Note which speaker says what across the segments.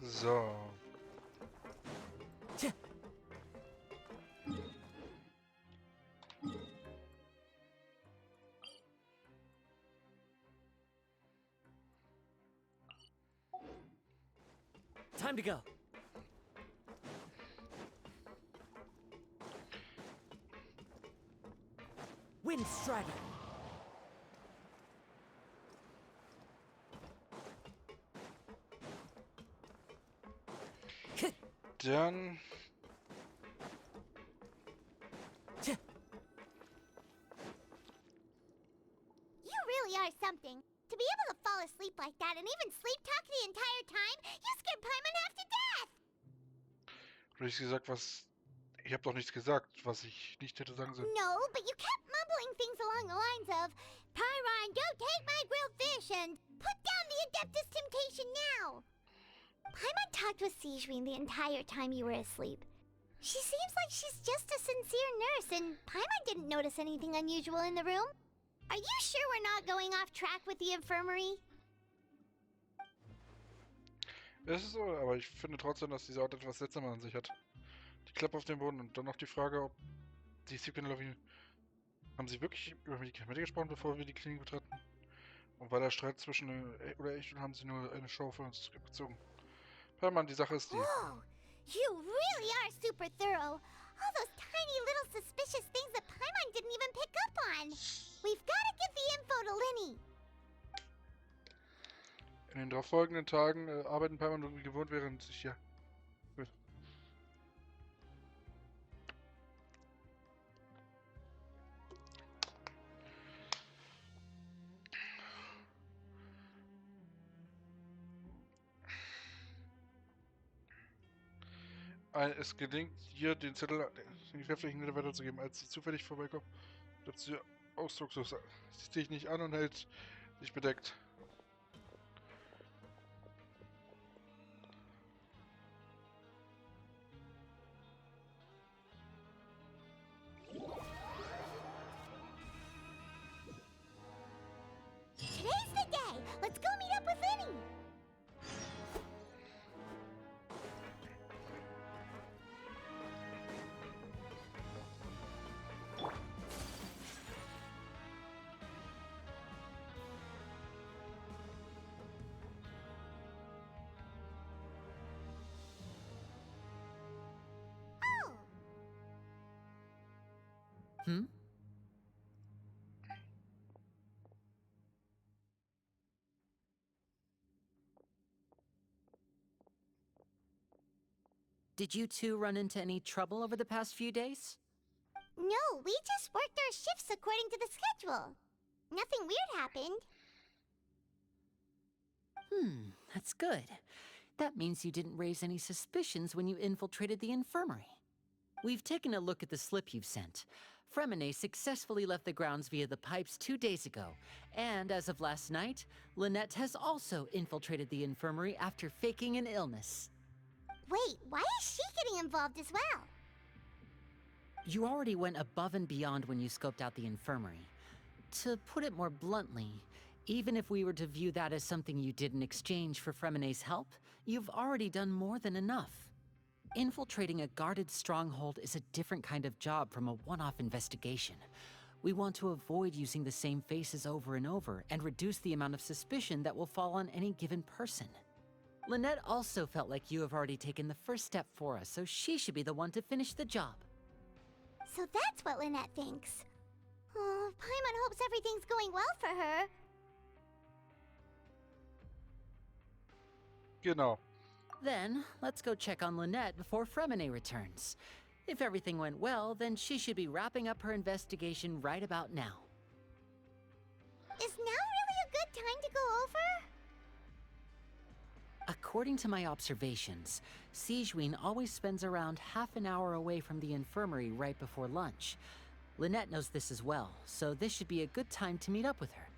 Speaker 1: So.
Speaker 2: Tja. Time to go. Wind Strider.
Speaker 1: Dann.
Speaker 3: You really are something. To be able to fall asleep like that and even sleep talk the entire time, you scared Paimon half to death!
Speaker 1: Habe ich gesagt, was. Ich habe doch nichts gesagt, was ich nicht hätte sagen sollen.
Speaker 3: No, but you kept mumbling things along the lines of, Pyron, don't take my grilled fish and put down the Adeptus Temptation now! Paimon talked with Sijwin the entire time you were asleep. She seems like she's just a sincere nurse, and Paimon didn't notice anything unusual in the room. Are you sure we're not going off track with the infirmary?
Speaker 1: Es ist so, aber ich finde trotzdem, dass dieser Ort etwas seltsamer an sich hat. Die Klappe auf dem Boden und dann noch die Frage, ob die Signal. Haben sie wirklich über Medikamente gesprochen, bevor wir die Klinik betraten? Und war der Streit zwischen oder echt und haben sie nur eine Show für uns gezogen? Hermann, die Sache ist die.
Speaker 3: Oh, you really are super thorough. All those tiny little suspicious things that Paimon didn't even pick up on. We've got to give the info to Linny.
Speaker 1: In den darauf folgenden Tagen arbeiten Paimon wie gewohnt, während sich hier. Es gelingt ihr, den Zettel in die kräftigen Hände weiterzugeben, als sie zufällig vorbeikommt. Bleibt sie ausdruckslos. Sie zieht dich nicht an und hält sich bedeckt.
Speaker 3: Today's the day. Let's go meet up with Linny. Oh.
Speaker 2: Hmm? Did you two run into any trouble over the past few days?
Speaker 3: No, we just worked our shifts according to the schedule. Nothing weird happened.
Speaker 2: That's good. That means you didn't raise any suspicions when you infiltrated the infirmary. We've taken a look at the slip you've sent. Fremine successfully left the grounds via the pipes 2 days ago, and as of last night, Lynette has also infiltrated the infirmary after faking an illness.
Speaker 3: Wait, why is she getting involved as well?
Speaker 2: You already went above and beyond when you scoped out the infirmary. To put it more bluntly, even if we were to view that as something you did in exchange for Fremine's help, you've already done more than enough. Infiltrating a guarded stronghold is a different kind of job from a one-off investigation. We want to avoid using the same faces over and over and reduce the amount of suspicion that will fall on any given person. Lynette also felt like you have already taken the first step for us, so she should be the one to finish the job.
Speaker 3: So that's what Lynette thinks. Oh, Paimon hopes everything's going well for her.
Speaker 1: Genau.
Speaker 2: Then, let's go check on Lynette before Fremine returns. If everything went well, then she should be wrapping up her investigation right about now.
Speaker 3: Is now really a good time to go over?
Speaker 2: According to my observations, Sijwin always spends around half an hour away from the infirmary right before lunch. Lynette knows this as well, so this should be a good time to meet up with her.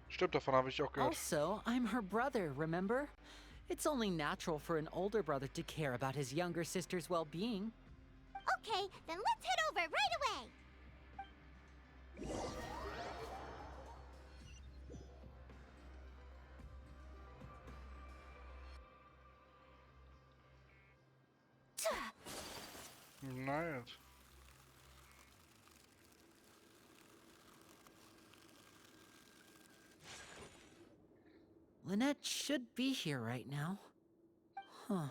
Speaker 1: Stimmt, davon habe ich auch gehört.
Speaker 2: Also, I'm her brother, remember? It's only natural for an older brother to care about his younger sister's well-being.
Speaker 3: Okay, then let's head over right away.
Speaker 1: Night.
Speaker 2: Lynette should be here right now. Huh.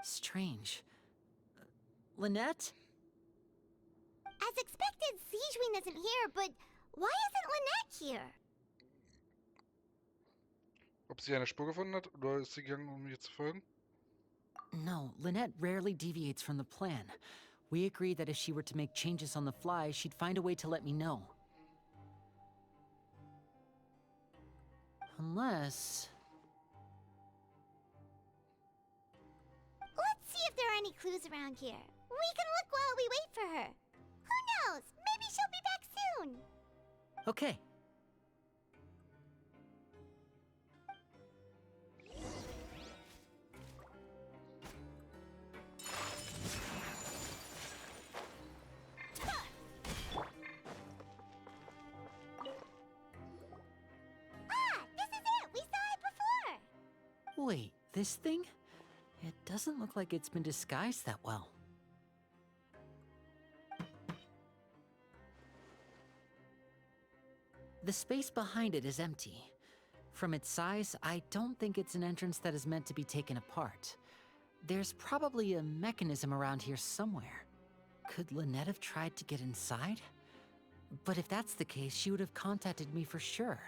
Speaker 2: Strange. Lynette?
Speaker 3: As expected, Sijwin isn't here, but why isn't Lynette here?
Speaker 1: Ob sie eine Spur gefunden hat oder ist sie gegangen, um mir zu folgen?
Speaker 2: No, Lynette rarely deviates from the plan. We agreed that if she were to make changes on the fly, she'd find a way to let me know. Unless...
Speaker 3: Let's see if there are any clues around here. We can look while we wait for her. Who knows? Maybe she'll be back soon.
Speaker 2: Okay.
Speaker 3: This is it! We saw it before!
Speaker 2: Wait, this thing? It doesn't look like it's been disguised that well. The space behind it is empty. From its size, I don't think it's an entrance that is meant to be taken apart. There's probably a mechanism around here somewhere. Could Lynette have tried to get inside? But if that's the case, she would have contacted me for sure.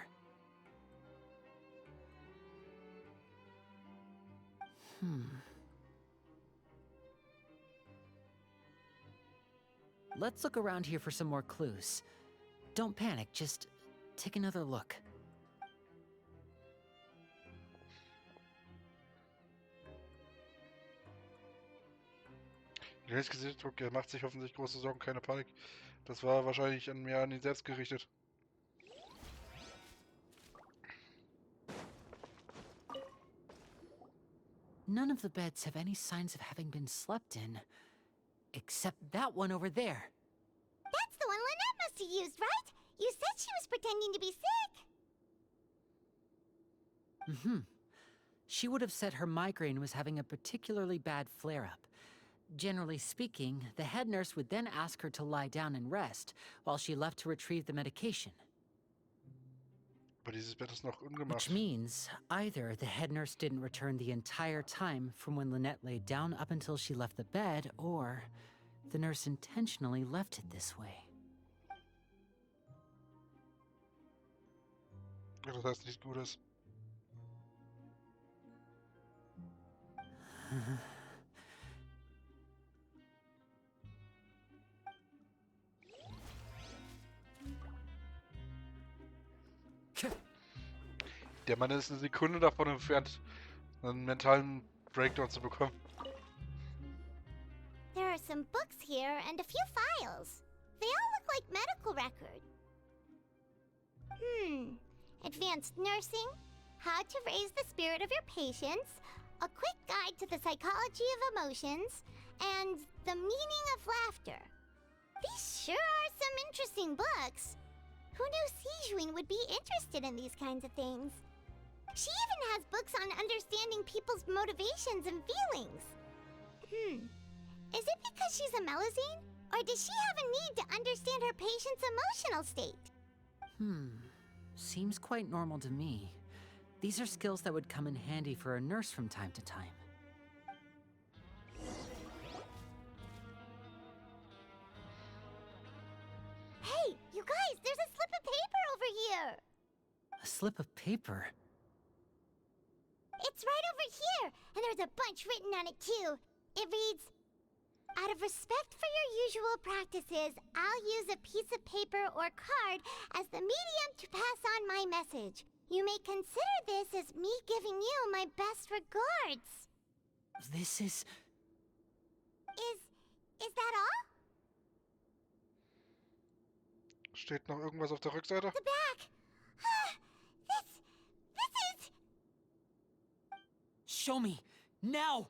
Speaker 2: Let's look around here for some more clues. Don't panic, just take another look.
Speaker 1: Grace Gesichtdruck, er macht sich hoffentlich große Sorgen, keine Panik. Das war wahrscheinlich mehr an ihn selbst gerichtet.
Speaker 2: None of the beds have any signs of having been slept in. Except that one over there.
Speaker 3: That's the one Lynette must have used, right? You said she was pretending to be sick.
Speaker 2: She would have said her migraine was having a particularly bad flare-up. Generally speaking, the head nurse would then ask her to lie down and rest, while she left to retrieve the medication.
Speaker 1: Aber dieses Bett ist noch ungemacht.
Speaker 2: Which means, either the head nurse didn't return the entire time from when Lynette laid down up until she left the bed, or the nurse intentionally left it this way.
Speaker 1: Ja, das heißt nichts Gutes. Der Mann ist eine Sekunde davon entfernt, einen mentalen Breakdown zu bekommen.
Speaker 3: There are some books here and a few files. They all look like medical records. Advanced nursing, how to raise the spirit of your patients, a quick guide to the psychology of emotions, and the meaning of laughter. These sure are some interesting books. Who knew Sijwin would be interested in these kinds of things? She even has books on understanding people's motivations and feelings. Is it because she's a Melusine? Or does she have a need to understand her patient's emotional state?
Speaker 2: Seems quite normal to me. These are skills that would come in handy for a nurse from time to time.
Speaker 3: Hey, you guys, there's a slip of paper over here!
Speaker 2: A slip of paper?
Speaker 3: It's right over here, and there's a bunch written on it too. It reads, out of respect for your usual practices, I'll use a piece of paper or card as the medium to pass on my message. You may consider this as me giving you my best regards.
Speaker 2: This is...
Speaker 3: Is that all?
Speaker 1: Steht noch irgendwas auf der Rückseite?
Speaker 3: The back! This is...
Speaker 2: Show me! Now!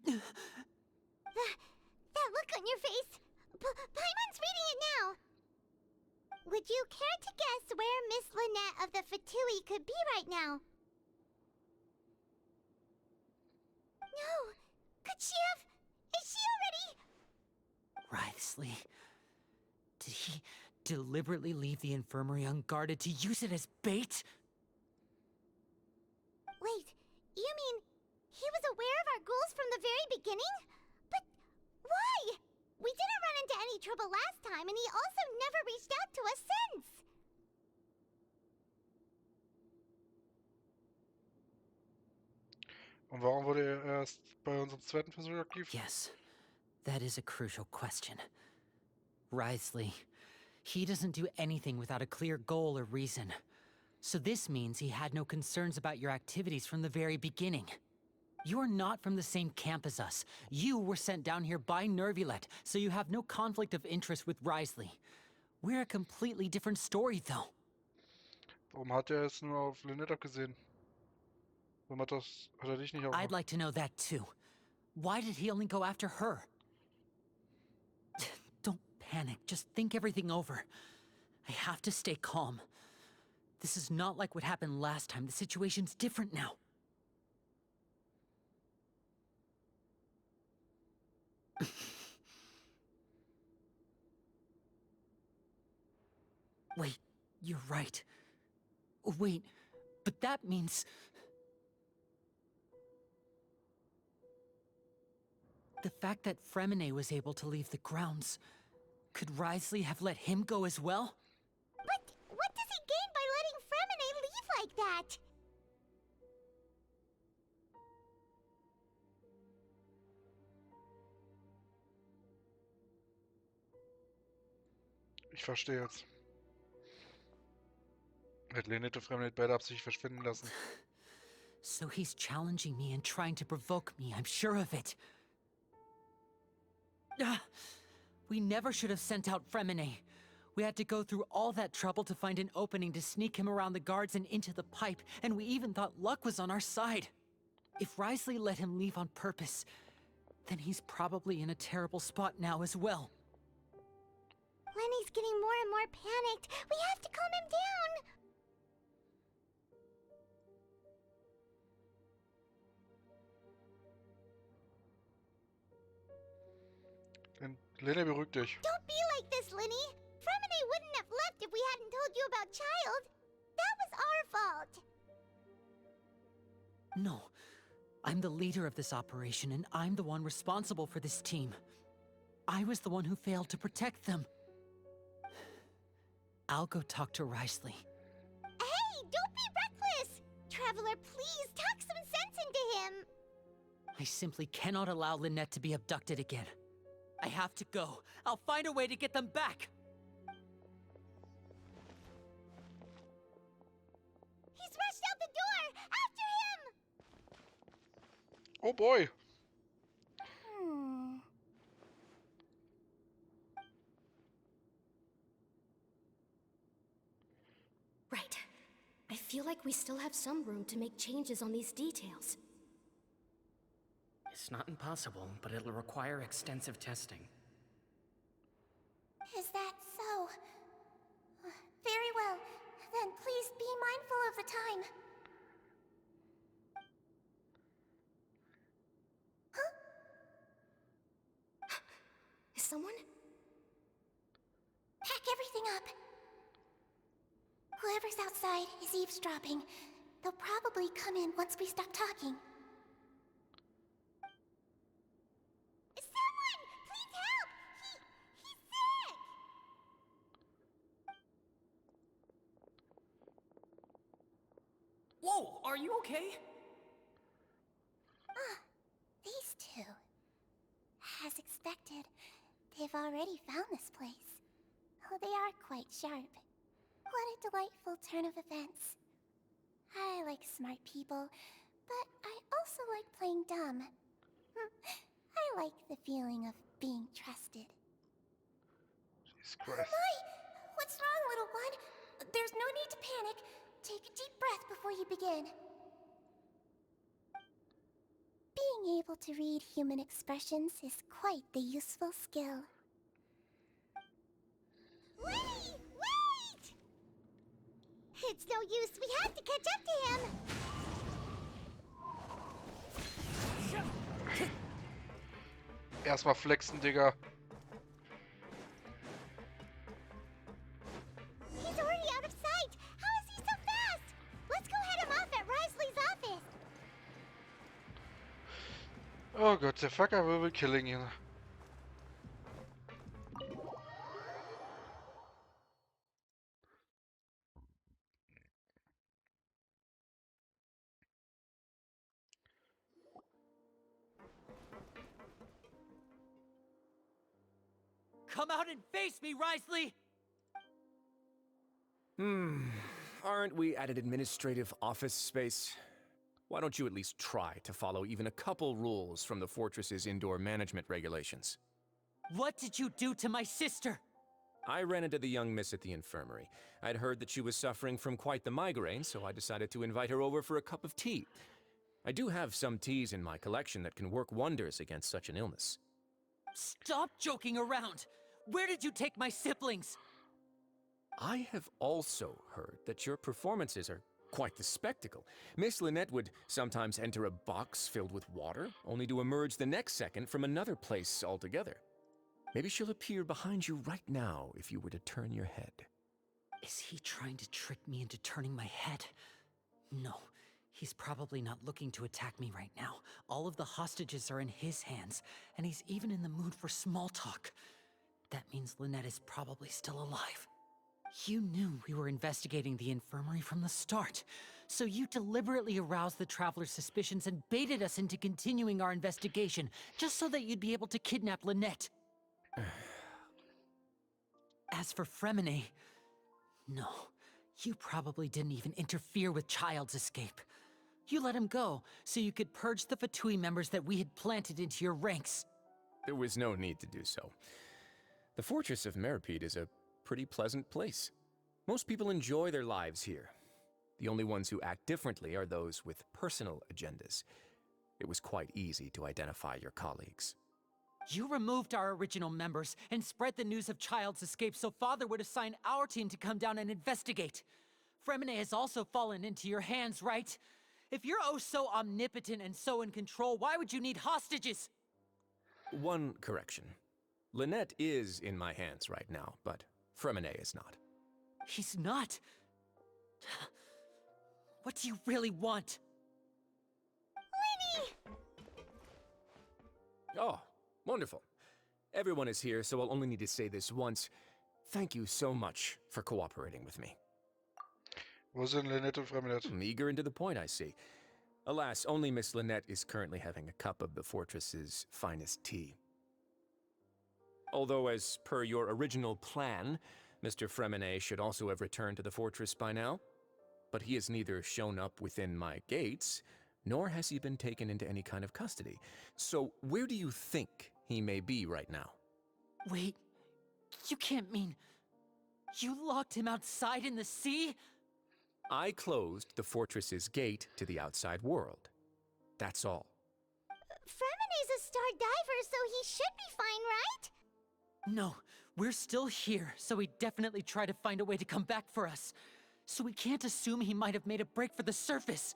Speaker 3: That look on your face! Paimon's reading it now! Would you care to guess where Miss Lynette of the Fatui could be right now? No. Could she have... Is she already...
Speaker 2: Writhsley. Did he deliberately leave the infirmary unguarded to use it as bait?
Speaker 3: Wait, you mean he was aware of our goals from the very beginning? But why? We didn't run into any trouble last time, and he also never reached out to us since.
Speaker 1: Und warum wurde er erst bei unserem zweiten Versuch aktiv?
Speaker 2: Yes, that is a crucial question. Writhsley, he doesn't do anything without a clear goal or reason. So this means he had no concerns about your activities from the very beginning. You're not from the same camp as us. You were sent down here by Nervulet, so you have no conflict of interest with Writhsley. We're a completely different story, though.
Speaker 1: Warum hat er es nur auf Lynette abgesehen? Warum hat er dich nicht auch
Speaker 2: I'd like to know that too. Why did he only go after her? Don't panic, just think everything over. I have to stay calm. This is not like what happened last time. The situation's different now. Wait, you're right. Wait, but that means... The fact that Fremine was able to leave the grounds... Could Writhsley have let him go as well?
Speaker 3: But what does he gain by letting Fremine leave like that?
Speaker 1: Ich verstehe jetzt. Hat Lynette Fremde beide absichtlich verschwinden lassen.
Speaker 2: So he's challenging me and trying to provoke me, I'm sure of it. We never should have sent out Fremine. We had to go through all that trouble to find an opening to sneak him around the guards and into the pipe, and we even thought luck was on our side. If Writhsley let him leave on purpose, then he's probably in a terrible spot now as well.
Speaker 3: Lenny's getting more and more panicked. We have to calm him down.
Speaker 1: Lene, beruhig dich.
Speaker 3: Don't be like this, Lenny. Fremine wouldn't have left if we hadn't told you about Child. That was our fault.
Speaker 2: No. I'm the leader of this operation, and I'm the one responsible for this team. I was the one who failed to protect them. I'll go talk to Writhsley.
Speaker 3: Hey, don't be reckless! Traveler, please talk some sense into him.
Speaker 2: I simply cannot allow Lynette to be abducted again. I have to go. I'll find a way to get them back.
Speaker 3: He's rushed out the door! After him!
Speaker 1: Oh boy!
Speaker 4: Right. I feel like we still have some room to make changes on these details.
Speaker 5: It's not impossible, but it'll require extensive testing.
Speaker 3: Is that so? Very well. Then please be mindful of the time. Huh?
Speaker 4: Is someone?
Speaker 3: Pack everything up. Whoever's outside is eavesdropping. They'll probably come in once we stop talking. Someone! Please help! He's sick!
Speaker 5: Whoa, are you okay?
Speaker 3: These two. As expected, they've already found this place. Oh, they are quite sharp. What a delightful turn of events. I like smart people, but I also like playing dumb. I like the feeling of being trusted.
Speaker 1: Jesus
Speaker 3: Oh
Speaker 1: Christ.
Speaker 3: my! What's wrong, little one? There's no need to panic. Take a deep breath before you begin. Being able to read human expressions is quite the useful skill. Lenny! Wait! It's no use. We have to catch up to him.
Speaker 1: Erstmal flexen, Digga.
Speaker 3: He's already out of sight. How is he so fast? Let's go head him off at Risley's office.
Speaker 1: Oh Gott, der Fucker will be killing ihn.
Speaker 2: Come out and face me, Risley!
Speaker 6: Aren't we at an administrative office space? Why don't you at least try to follow even a couple rules from the fortress's indoor management regulations?
Speaker 2: What did you do to my sister?
Speaker 6: I ran into the young miss at the infirmary. I'd heard that she was suffering from quite the migraine, so I decided to invite her over for a cup of tea. I do have some teas in my collection that can work wonders against such an illness.
Speaker 2: Stop joking around! Where did you take my siblings?
Speaker 6: I have also heard that your performances are quite the spectacle. Miss Lynette would sometimes enter a box filled with water, only to emerge the next second from another place altogether. Maybe she'll appear behind you right now if you were to turn your head.
Speaker 2: Is he trying to trick me into turning my head? No, he's probably not looking to attack me right now. All of the hostages are in his hands, and he's even in the mood for small talk. That means Lynette is probably still alive. You knew we were investigating the infirmary from the start, so you deliberately aroused the Traveler's suspicions and baited us into continuing our investigation, just so that you'd be able to kidnap Lynette. As for Fremine, no, you probably didn't even interfere with Child's escape. You let him go, so you could purge the Fatui members that we had planted into your ranks.
Speaker 6: There was no need to do so. The Fortress of Meripede is a pretty pleasant place. Most people enjoy their lives here. The only ones who act differently are those with personal agendas. It was quite easy to identify your colleagues.
Speaker 2: You removed our original members and spread the news of Child's escape so Father would assign our team to come down and investigate. Fremine has also fallen into your hands, right? If you're oh so omnipotent and so in control, why would you need hostages?
Speaker 6: One correction. Lynette is in my hands right now, but Fremine is not.
Speaker 2: He's not. What do you really want?
Speaker 3: Lenny!
Speaker 6: Oh, wonderful. Everyone is here, so I'll only need to say this once. Thank you so much for cooperating with me.
Speaker 1: Wo sind Lynette und Fremine?
Speaker 6: Eager and to the point, I see. Alas, only Miss Lynette is currently having a cup of the fortress's finest tea. Although, as per your original plan, Mr. Fremine should also have returned to the fortress by now. But he has neither shown up within my gates, nor has he been taken into any kind of custody. So where do you think he may be right now?
Speaker 2: Wait, you can't mean... You locked him outside in the sea?
Speaker 6: I closed the fortress's gate to the outside world. That's all.
Speaker 3: Fremine's a star diver, so he should be fine, right?
Speaker 2: No, we're still here, so he definitely tried to find a way to come back for us. So we can't assume he might have made a break for the surface.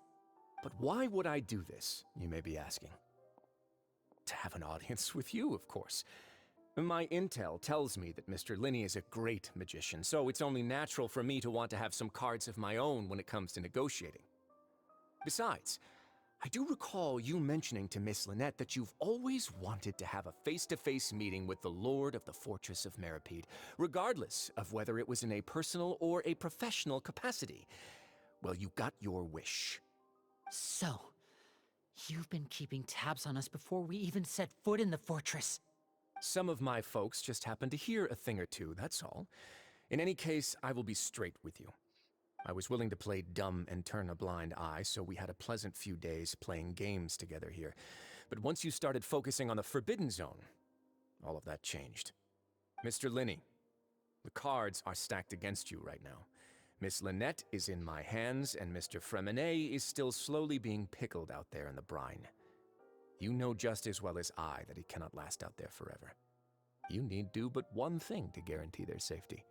Speaker 6: But why would I do this, you may be asking? To have an audience with you, of course. My intel tells me that Mr. Linney is a great magician, so it's only natural for me to want to have some cards of my own when it comes to negotiating. Besides, I do recall you mentioning to Miss Lynette that you've always wanted to have a face-to-face meeting with the Lord of the Fortress of Meripede, regardless of whether it was in a personal or a professional capacity. Well, you got your wish.
Speaker 2: So, you've been keeping tabs on us before we even set foot in the fortress.
Speaker 6: Some of my folks just happened to hear a thing or two, that's all. In any case, I will be straight with you. I was willing to play dumb and turn a blind eye, so we had a pleasant few days playing games together here. But once you started focusing on the Forbidden Zone, all of that changed. Mr. Linney, the cards are stacked against you right now. Miss Lynette is in my hands, and Mr. Fremine is still slowly being pickled out there in the brine. You know just as well as I that he cannot last out there forever. You need do but one thing to guarantee their safety.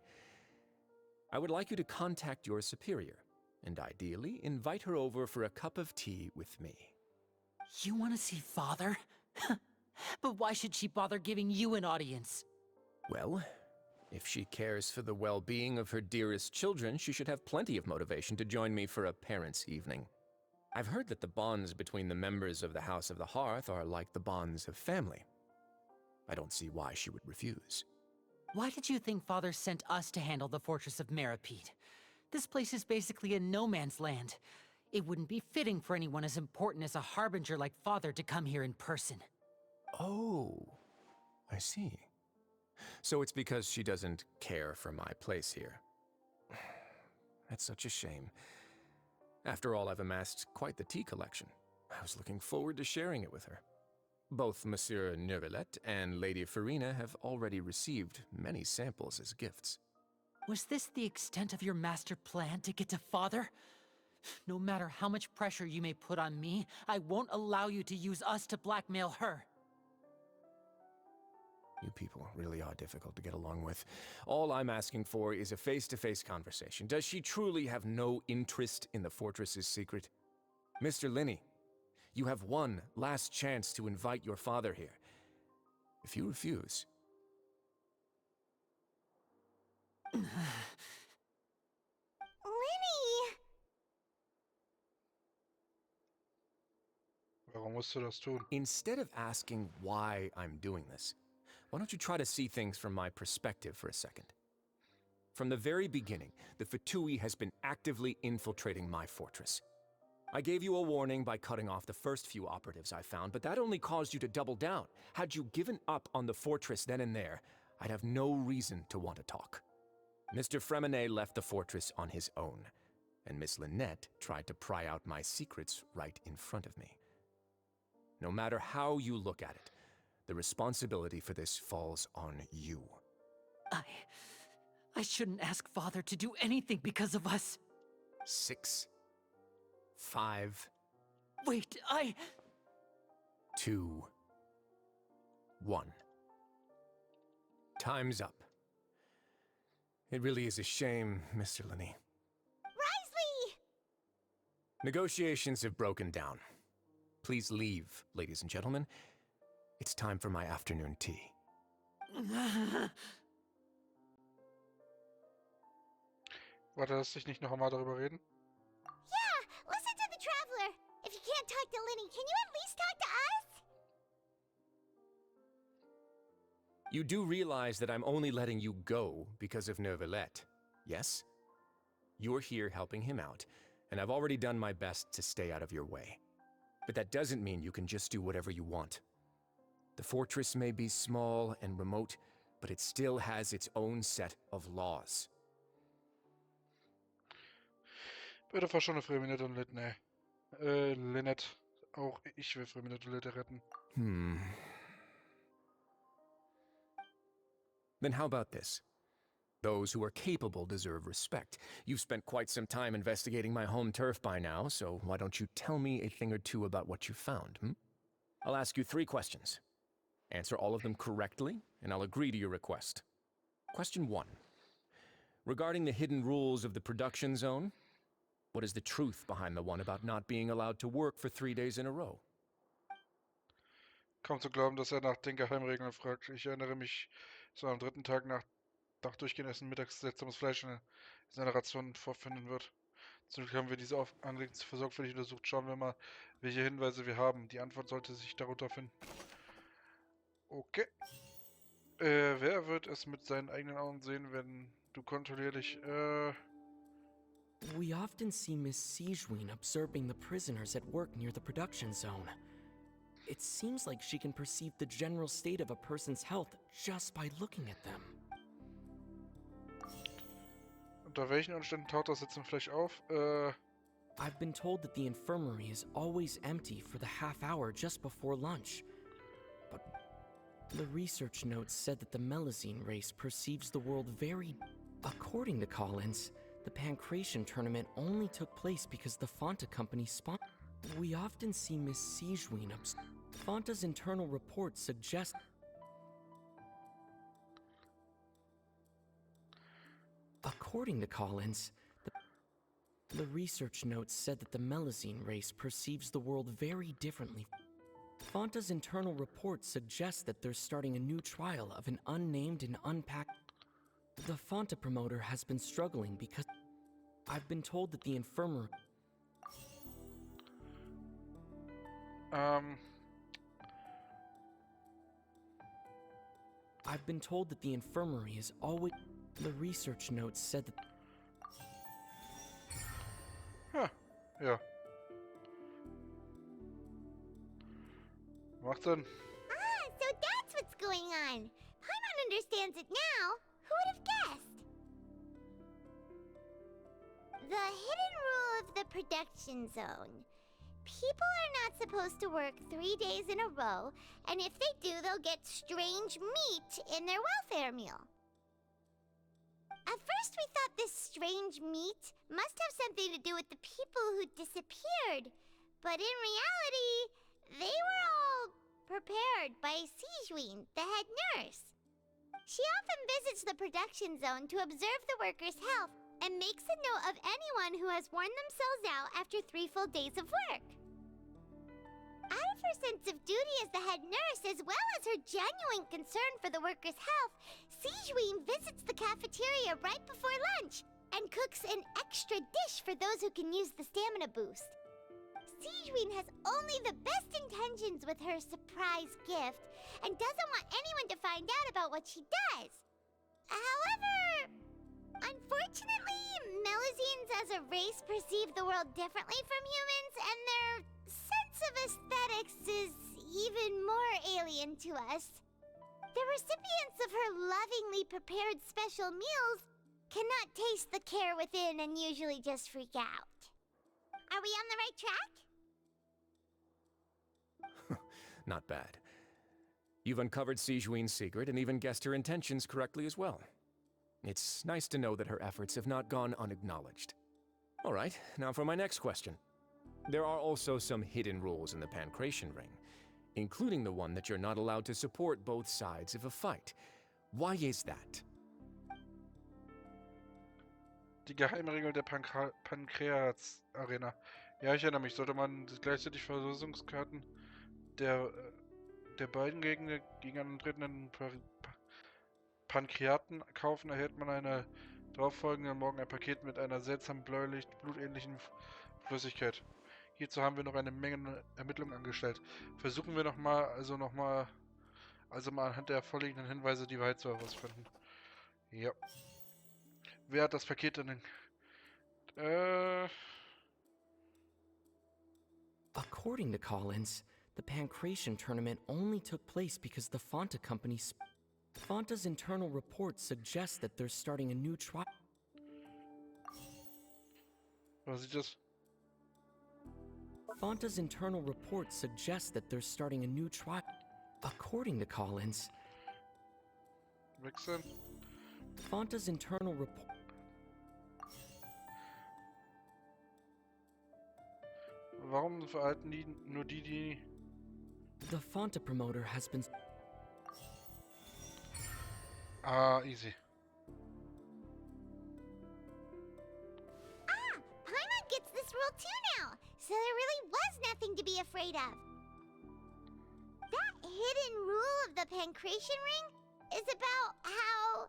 Speaker 6: I would like you to contact your superior, and ideally invite her over for a cup of tea with me.
Speaker 2: You want to see Father? But why should she bother giving you an audience?
Speaker 6: Well, if she cares for the well-being of her dearest children, she should have plenty of motivation to join me for a parents' evening. I've heard that the bonds between the members of the House of the Hearth are like the bonds of family. I don't see why she would refuse.
Speaker 2: Why did you think Father sent us to handle the Fortress of Meripede? This place is basically a no-man's land. It wouldn't be fitting for anyone as important as a harbinger like Father to come here in person.
Speaker 6: Oh, I see. So it's because she doesn't care for my place here. That's such a shame. After all, I've amassed quite the tea collection. I was looking forward to sharing it with her. Both Monsieur Neuvillette and Lady Farina have already received many samples as gifts.
Speaker 2: Was this the extent of your master plan to get to Father? No matter how much pressure you may put on me, I won't allow you to use us to blackmail her.
Speaker 6: You people really are difficult to get along with. All I'm asking for is a face-to-face conversation. Does she truly have no interest in the fortress's secret? Mr. Linney, you have one last chance to invite your father here. If you refuse...
Speaker 3: Linny!
Speaker 1: Warum musst du das tun?
Speaker 6: Instead of asking why I'm doing this, why don't you try to see things from my perspective for a second? From the very beginning, the Fatui has been actively infiltrating my fortress. I gave you a warning by cutting off the first few operatives I found, but that only caused you to double down. Had you given up on the fortress then and there, I'd have no reason to want to talk. Mr. Fremenet left the fortress on his own, and Miss Lynette tried to pry out my secrets right in front of me. No matter how you look at it, the responsibility for this falls on you.
Speaker 2: I shouldn't ask Father to do anything because of us.
Speaker 6: 6, 5,
Speaker 2: Wait,
Speaker 6: 2, 1. Time's up. It really is a shame, Mr. Linney.
Speaker 3: Risley!
Speaker 6: Negotiations have broken down. Please leave, ladies and gentlemen. It's time for my afternoon tea.
Speaker 1: Warte, lass dich nicht noch einmal darüber reden?
Speaker 3: Yeah, listen to the Traveler. If you can't talk to Linny, can you at least talk to us?
Speaker 6: You do realize that I'm only letting you go because of Neuvillette, yes? You're here helping him out, and I've already done my best to stay out of your way. But that doesn't mean you can just do whatever you want. The fortress may be small and remote, but it still has its own set of laws.
Speaker 1: Bitte verschone Freminette und Lynette. Lynette. Auch ich will Freminette und Lynette retten.
Speaker 6: Then how about this? Those who are capable deserve respect. You've spent quite some time investigating my home turf by now, so why don't you tell me a thing or two about what you found, I'll ask you 3 questions. Answer all of them correctly, and I'll agree to your request. Question 1. Regarding the hidden rules of the production zone, what is the truth behind the one about not being allowed to work for 3 days in a row?
Speaker 1: Kaum zu glauben, dass nach den Geheimregeln fragt. Ich erinnere mich, so am 3. Tag nach durchgehend Essen mittags seltsames Fleisch in seiner Ration vorfinden wird. Zum Glück haben wir diese Angelegenheit sorgfältig untersucht. Schauen wir mal, welche Hinweise wir haben. Die Antwort sollte sich darunter finden. Okay. Wer wird es mit seinen eigenen Augen sehen, wenn du kontinuierlich,
Speaker 5: We often see Miss Sigewinne observing the prisoners at work near the production zone. It seems like she can perceive the general state of a person's health just by looking at them.
Speaker 1: Unter welchen Umständen taucht das jetzt im Fleisch auf?
Speaker 5: I've been told that the infirmary is always empty for the half hour just before lunch. But the research notes said that the Melazine race perceives the world very... According to Collins, the Pancration tournament only took place because the Fanta company sponsored. We often see Miss Sigewinne Fanta's internal reports suggest... According to Collins, the research notes said that the Melazine race perceives the world very differently. Fanta's internal report suggests that they're starting a new trial of an unnamed and unpacked. The Fanta promoter has been struggling because I've been told that the infirmary. I've been told that the infirmary is always. The research notes said that.
Speaker 1: Huh. Ja. Macht Sinn.
Speaker 3: Ah, so that's what's going on. Paimon understands it now. Who would have guessed? The hidden rule of the production zone. People are not supposed to work 3 days in a row, and if they do, they'll get strange meat in their welfare meal. At first, we thought this strange meat must have something to do with the people who disappeared, but in reality, they were all prepared by Sijwin, the head nurse. She often visits the production zone to observe the workers' health and makes a note of anyone who has worn themselves out after 3 full days of work. Out of her sense of duty as the head nurse, as well as her genuine concern for the workers' health, Sijwin visits the cafeteria right before lunch and cooks an extra dish for those who can use the stamina boost. Sijwin has only the best intentions with her surprise gift and doesn't want anyone to find out about what she does. However, unfortunately, Melazines as a race perceive the world differently from humans, and their sense of aesthetics is even more alien to us. The recipients of her lovingly prepared special meals cannot taste the care within and usually just freak out. Are we on the right track?
Speaker 6: Not bad. You've uncovered Sijwin's secret and even guessed her intentions correctly as well. It's nice to know that her efforts have not gone unacknowledged. All right, now for my next question. There are also some hidden rules in the Pancration Ring, including the one that you're not allowed to support both sides of a fight. Why is that?
Speaker 1: Die Geheimregel der Pankreas-Arena. Ja, ich erinnere mich. Sollte man gleichzeitig Verlosungskarten der beiden gegeneinander tretenden Pankreaten kaufen, erhält man eine darauffolgenden Morgen ein Paket mit einer seltsam blutähnlichen Flüssigkeit. Hierzu haben wir noch eine Menge Ermittlungen angestellt. Versuchen wir mal anhand der vorliegenden Hinweise die Wahrheit zu herausfinden. Ja. Wer hat das Paket denn?
Speaker 5: According to Collins, the Pancration tournament only took place because the Fanta company. Fanta's internal report suggests that they're starting a new trial.
Speaker 1: Was ist das?
Speaker 5: Fanta's internal report suggests that they're starting a new trial. According to Collins,
Speaker 1: Wechseln?
Speaker 5: Fanta's internal report.
Speaker 1: Warum verhalten die nur die...
Speaker 5: The Fanta promoter has been.
Speaker 1: Ah, easy.
Speaker 3: Ah, Paimon gets this rule too now, so there really was nothing to be afraid of. That hidden rule of the Pancration Ring is about how,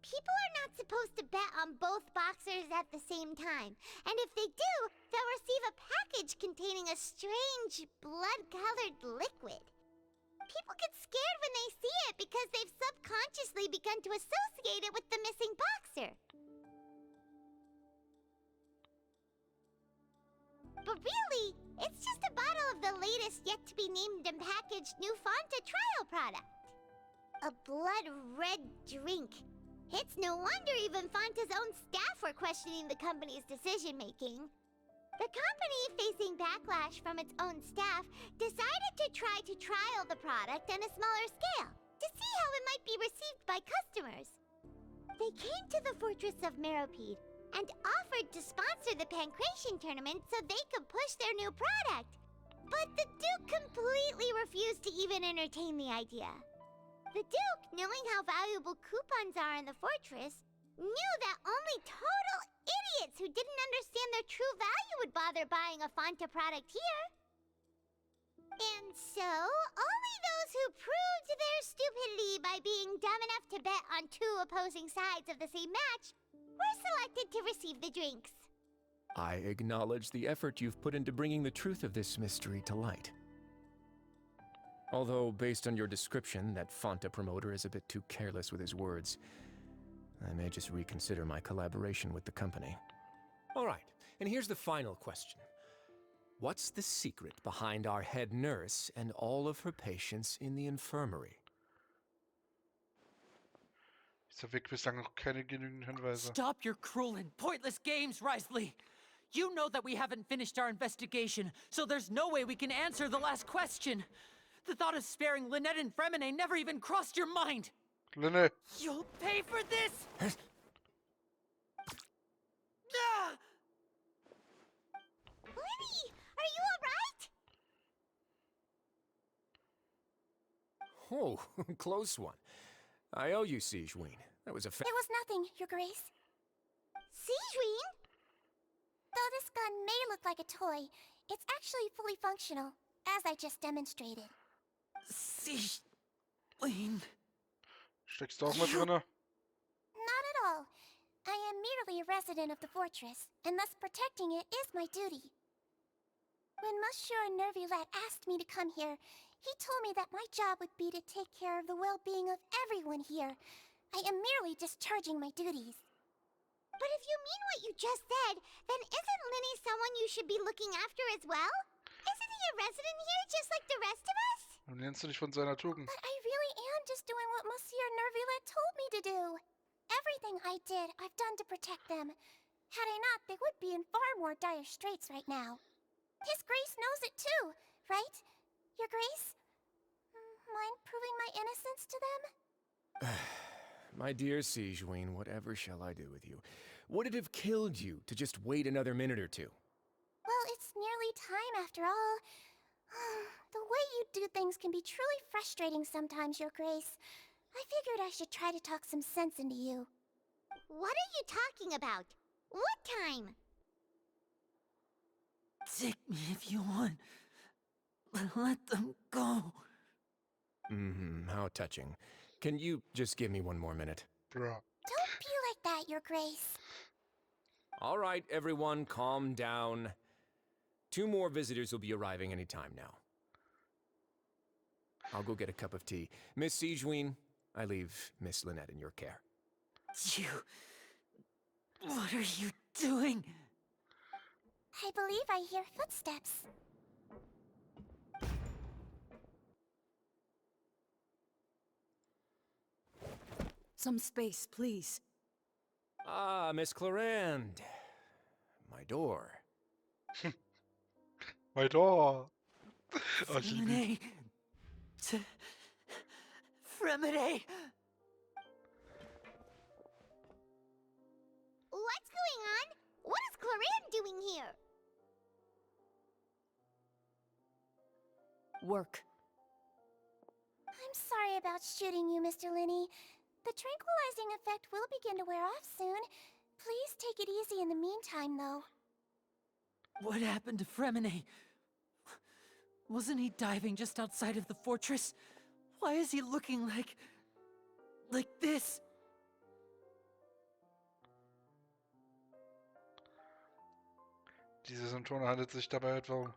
Speaker 3: people are not supposed to bet on both boxers at the same time. And if they do, they'll receive a package containing a strange, blood-colored liquid. People get scared when they see it because they've subconsciously begun to associate it with the missing boxer. But really, it's just a bottle of the latest yet-to-be-named and packaged new Fanta trial product. A blood-red drink. It's no wonder even Fanta's own staff were questioning the company's decision-making. The company, facing backlash from its own staff, decided to try to trial the product on a smaller scale to see how it might be received by customers. They came to the fortress of Meropide and offered to sponsor the Pancration tournament so they could push their new product. But the Duke completely refused to even entertain the idea. The Duke, knowing how valuable coupons are in the fortress, knew that only total idiots who didn't understand their true value would bother buying a Fanta product here. And so, only those who proved their stupidity by being dumb enough to bet on two opposing sides of the same match were selected to receive the drinks.
Speaker 6: I acknowledge the effort you've put into bringing the truth of this mystery to light. Although, based on your description, that Fanta promoter is a bit too careless with his words, I may just reconsider my collaboration with the company. All right, and here's the final question. What's the secret behind our head nurse and all of her patients in the infirmary?
Speaker 1: Dieser Weg bislang noch keine genügenden Hinweise.
Speaker 2: Stop your cruel and pointless games, Risley! You know that we haven't finished our investigation, so there's no way we can answer the last question. The thought of sparing Lynette and Fremine never even crossed your mind.
Speaker 1: Linne,
Speaker 2: You'll pay for this! Ah!
Speaker 3: Linny, are you alright?
Speaker 6: Oh, close one. I owe you, Sigeween. That was a
Speaker 3: It was nothing, Your Grace. Sigeween? Though this gun may look like a toy, it's actually fully functional, as I just demonstrated.
Speaker 2: Sigeween.
Speaker 1: steckst du auch mal drinne?
Speaker 3: Not at all. I am merely a resident of the fortress, and thus protecting it is my duty. When Monsieur Nervulette asked me to come here, he told me that my job would be to take care of the well-being of everyone here. I am merely discharging my duties. But if you mean what you just said, then isn't Linny someone you should be looking after as well? Isn't he a resident here just like the rest of us?
Speaker 1: Dann lernst du dich von seiner Tugend.
Speaker 3: But I really am just doing what Monsieur Nervulette told me to do. Everything I did, I've done to protect them. Had I not, they would be in far more dire straits right now. His Grace knows it too, right? Your Grace? Mind proving my innocence to them?
Speaker 6: My dear Sigeween, whatever shall I do with you? Would it have killed you to just wait another minute or two?
Speaker 3: Well, it's nearly time after all. The way you do things can be truly frustrating sometimes, Your Grace. I figured I should try to talk some sense into you. What are you talking about? What time?
Speaker 2: Take me if you want. But let them go.
Speaker 6: How touching. Can you just give me one more minute?
Speaker 1: Bruh.
Speaker 3: Don't be like that, Your Grace.
Speaker 6: All right, everyone, calm down. 2 more visitors will be arriving any time now. I'll go get a cup of tea. Miss Sigeween, I leave Miss Lynette in your care.
Speaker 2: You... What are you doing?
Speaker 3: I believe I hear footsteps.
Speaker 7: Some space, please.
Speaker 6: Ah, Miss Clarande. My door.
Speaker 1: My door. Oh, ich liebe ihn.
Speaker 2: Fremine. Fremine.
Speaker 3: What's going on? What is Clarande doing here?
Speaker 7: Work.
Speaker 3: I'm sorry about shooting you, Mr. Linney. The tranquilizing effect will begin to wear off soon. Please take it easy in the meantime, though.
Speaker 2: What happened to Fremine? Wasn't he diving just outside of the fortress? Why is he looking like this?
Speaker 1: Diese Symptome handelt sich dabei etwa um.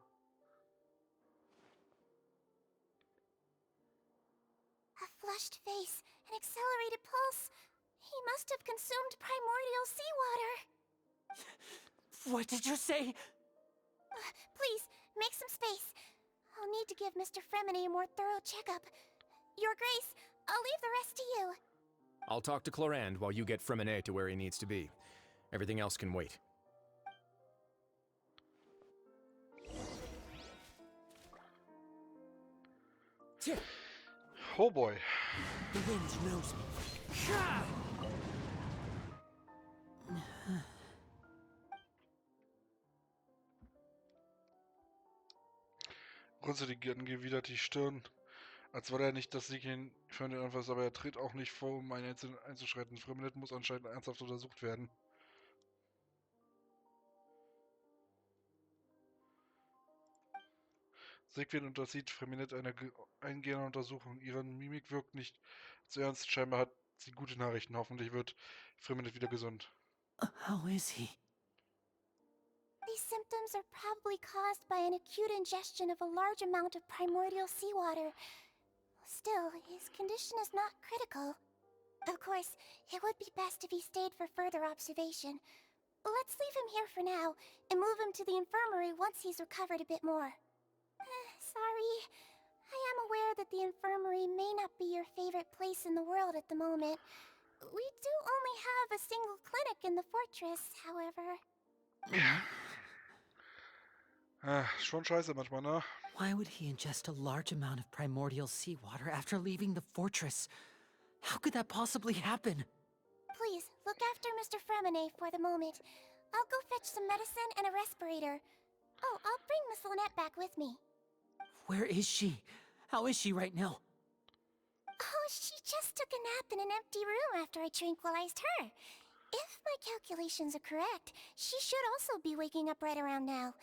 Speaker 3: A flushed face, an accelerated pulse. He must have consumed primordial seawater.
Speaker 2: What did you say?
Speaker 3: Please, make some space. I'll need to give Mr. Fremine a more thorough checkup. Your Grace, I'll leave the rest to you.
Speaker 6: I'll talk to Clarande while you get Fremine to where he needs to be. Everything else can wait.
Speaker 1: Oh boy.
Speaker 5: The wind knows me.
Speaker 1: Runzelte angewidert die Stirn, als wolle er nicht das Sieg für den Anfass, aber er tritt auch nicht vor, um einen einzuschreiten. Fremdet muss anscheinend ernsthaft untersucht werden. Sigrid unterzieht Freminet einer eingehenden Untersuchung. Ihre Mimik wirkt nicht zu ernst. Scheinbar hat sie gute Nachrichten. Hoffentlich wird Freminet wieder gesund.
Speaker 2: How is he?
Speaker 3: These symptoms are probably caused by an acute ingestion of a large amount of primordial seawater. Still, his condition is not critical. Of course, it would be best if he stayed for further observation. Let's leave him here for now, and move him to the infirmary once he's recovered a bit more. Sorry. I am aware that the infirmary may not be your favorite place in the world at the moment. We do only have a single clinic in the fortress, however.
Speaker 1: Schon scheiße manchmal, ne?
Speaker 2: Why would he ingest a large amount of primordial seawater after leaving the fortress? How could that possibly happen?
Speaker 3: Please, look after Mr. Fremine for the moment. I'll go fetch some medicine and a respirator. Oh, I'll bring Miss Lynette back with me.
Speaker 2: Where is she? How is she right now?
Speaker 3: Oh, she just took a nap in an empty room after I tranquilized her. If my calculations are correct, she should also be waking up right around now.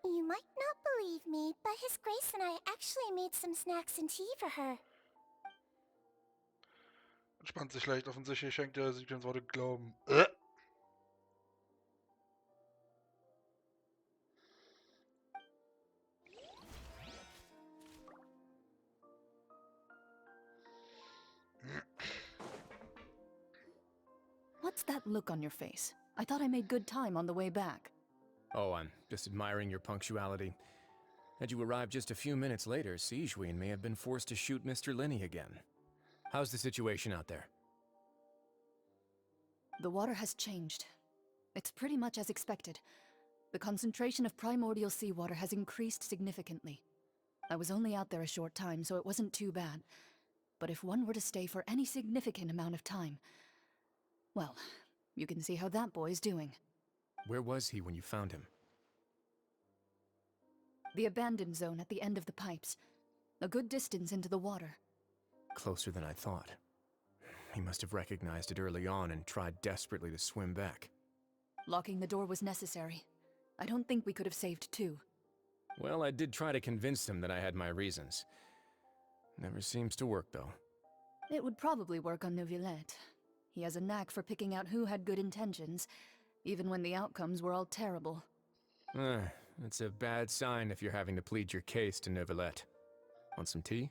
Speaker 3: You might not believe me, but His Grace and I actually made some snacks and tea for her.
Speaker 1: Entspannt sich leicht. Offensichtlich schenkt er sich ins Wort Glauben.
Speaker 7: What's that look on your face? I thought I made good time on the way back.
Speaker 6: Oh, I'm just admiring your punctuality. Had you arrived just a few minutes later, Sigewinne may have been forced to shoot Mr. Lenny again. How's the situation out there?
Speaker 7: The water has changed. It's pretty much as expected. The concentration of primordial seawater has increased significantly. I was only out there a short time, so it wasn't too bad. But if one were to stay for any significant amount of time... well, you can see how that boy's doing.
Speaker 6: Where was he when you found him?
Speaker 7: The abandoned zone at the end of the pipes. A good distance into the water.
Speaker 6: Closer than I thought. He must have recognized it early on and tried desperately to swim back.
Speaker 7: Locking the door was necessary. I don't think we could have saved two.
Speaker 6: Well, I did try to convince him that I had my reasons. Never seems to work, though.
Speaker 7: It would probably work on Neuvillette. He has a knack for picking out who had good intentions, even when the outcomes were all terrible.
Speaker 6: It's a bad sign if you're having to plead your case to Neuvillette. Want some tea?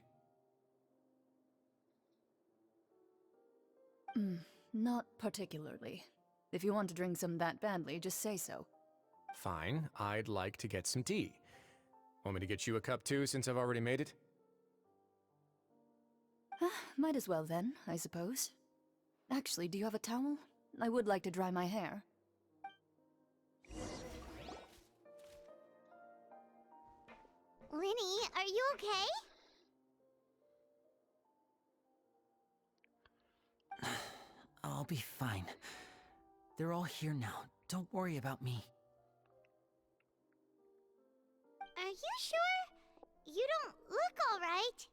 Speaker 7: Not particularly. If you want to drink some that badly, just say so.
Speaker 6: Fine, I'd like to get some tea. Want me to get you a cup too, since I've already made it?
Speaker 7: Might as well then, I suppose. Actually, do you have a towel? I would like to dry my hair.
Speaker 3: Linny, are you okay?
Speaker 2: I'll be fine. They're all here now. Don't worry about me.
Speaker 3: Are you sure? You don't look all right.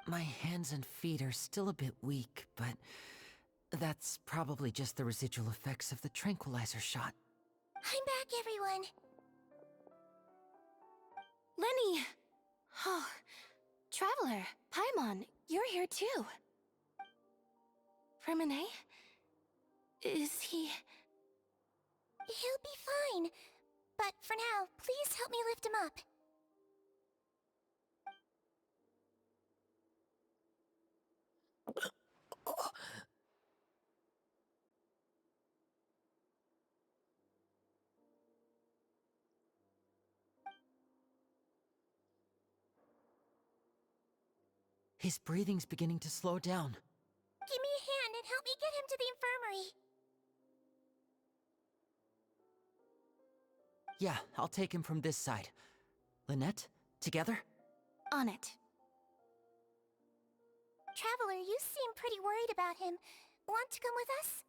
Speaker 2: My hands and feet are still a bit weak, but that's probably just the residual effects of the tranquilizer shot.
Speaker 3: I'm back, everyone.
Speaker 4: Lenny! Oh, Traveler, Paimon, you're here too. Fremine? Is he...
Speaker 3: He'll be fine. But for now, please help me lift him up.
Speaker 2: His breathing's beginning to slow down.
Speaker 3: Give me a hand and help me get him to the infirmary.
Speaker 2: Yeah, I'll take him from this side. Lynette, together?
Speaker 4: On it.
Speaker 3: Traveler, you seem pretty worried about him. Want to come with us?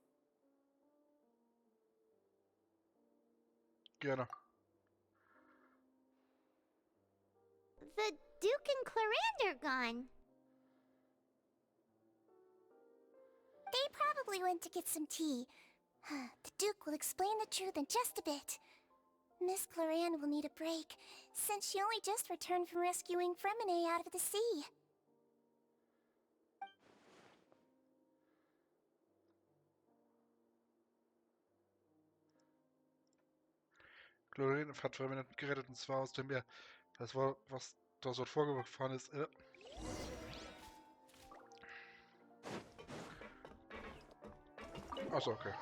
Speaker 1: Gerne.
Speaker 3: The Duke and Clarande are gone. They probably went to get some tea. The Duke will explain the truth in just a bit. Miss Cloran will need a break, since she only just returned from rescuing Fremine out of the sea.
Speaker 1: Chlorin hat Fremine gerettet, und zwar aus dem Meer. Das war, was da so vorgefahren ist. Achso, okay.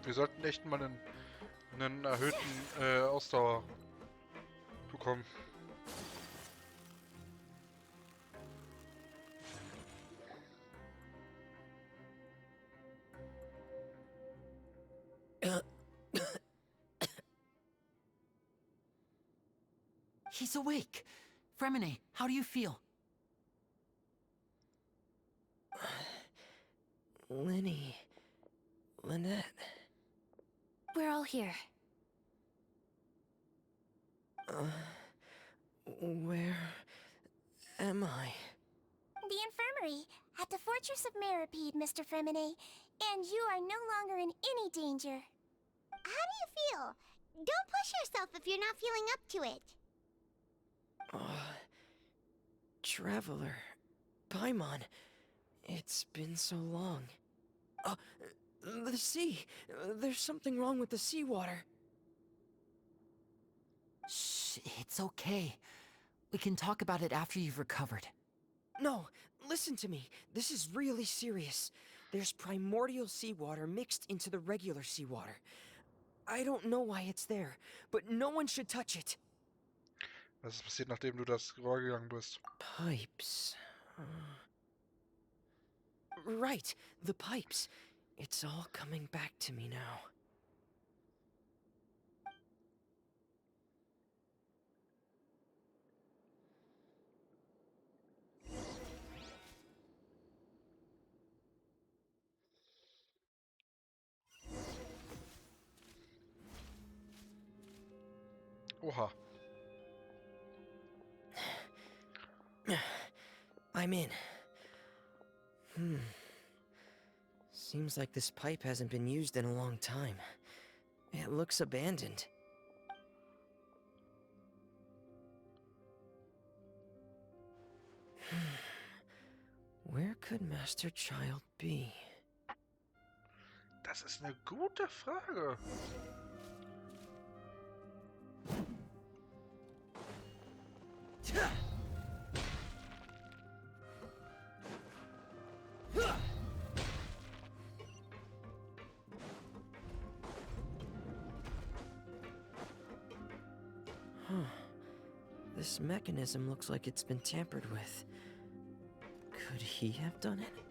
Speaker 1: Wir sollten echt mal einen erhöhten Ausdauer bekommen.
Speaker 2: He's awake. Fremine, how do you feel?
Speaker 5: Lenny. Lynette.
Speaker 4: We're all here.
Speaker 5: Where am I?
Speaker 3: The infirmary, at the Fortress of Meripede, Mr. Fremine, and you are no longer in any danger. How do you feel? Don't push yourself if you're not feeling up to it.
Speaker 5: Traveler. Paimon. It's been so long. The sea. There's something wrong with the seawater.
Speaker 2: Shh, it's okay. We can talk about it after you've recovered.
Speaker 5: No, listen to me. This is really serious. There's primordial seawater mixed into the regular seawater. I don't know why it's there, but no one should touch it.
Speaker 1: Was ist passiert, nachdem du das Rohr gegangen bist?
Speaker 5: Pipes. Right, the pipes. It's all coming back to me now.
Speaker 1: Oha.
Speaker 5: I'm in. Seems like this pipe hasn't been used in a long time. It looks abandoned. Where could Master Child be?
Speaker 1: Das ist eine gute Frage.
Speaker 5: This mechanism looks like it's been tampered with. Could he have done it?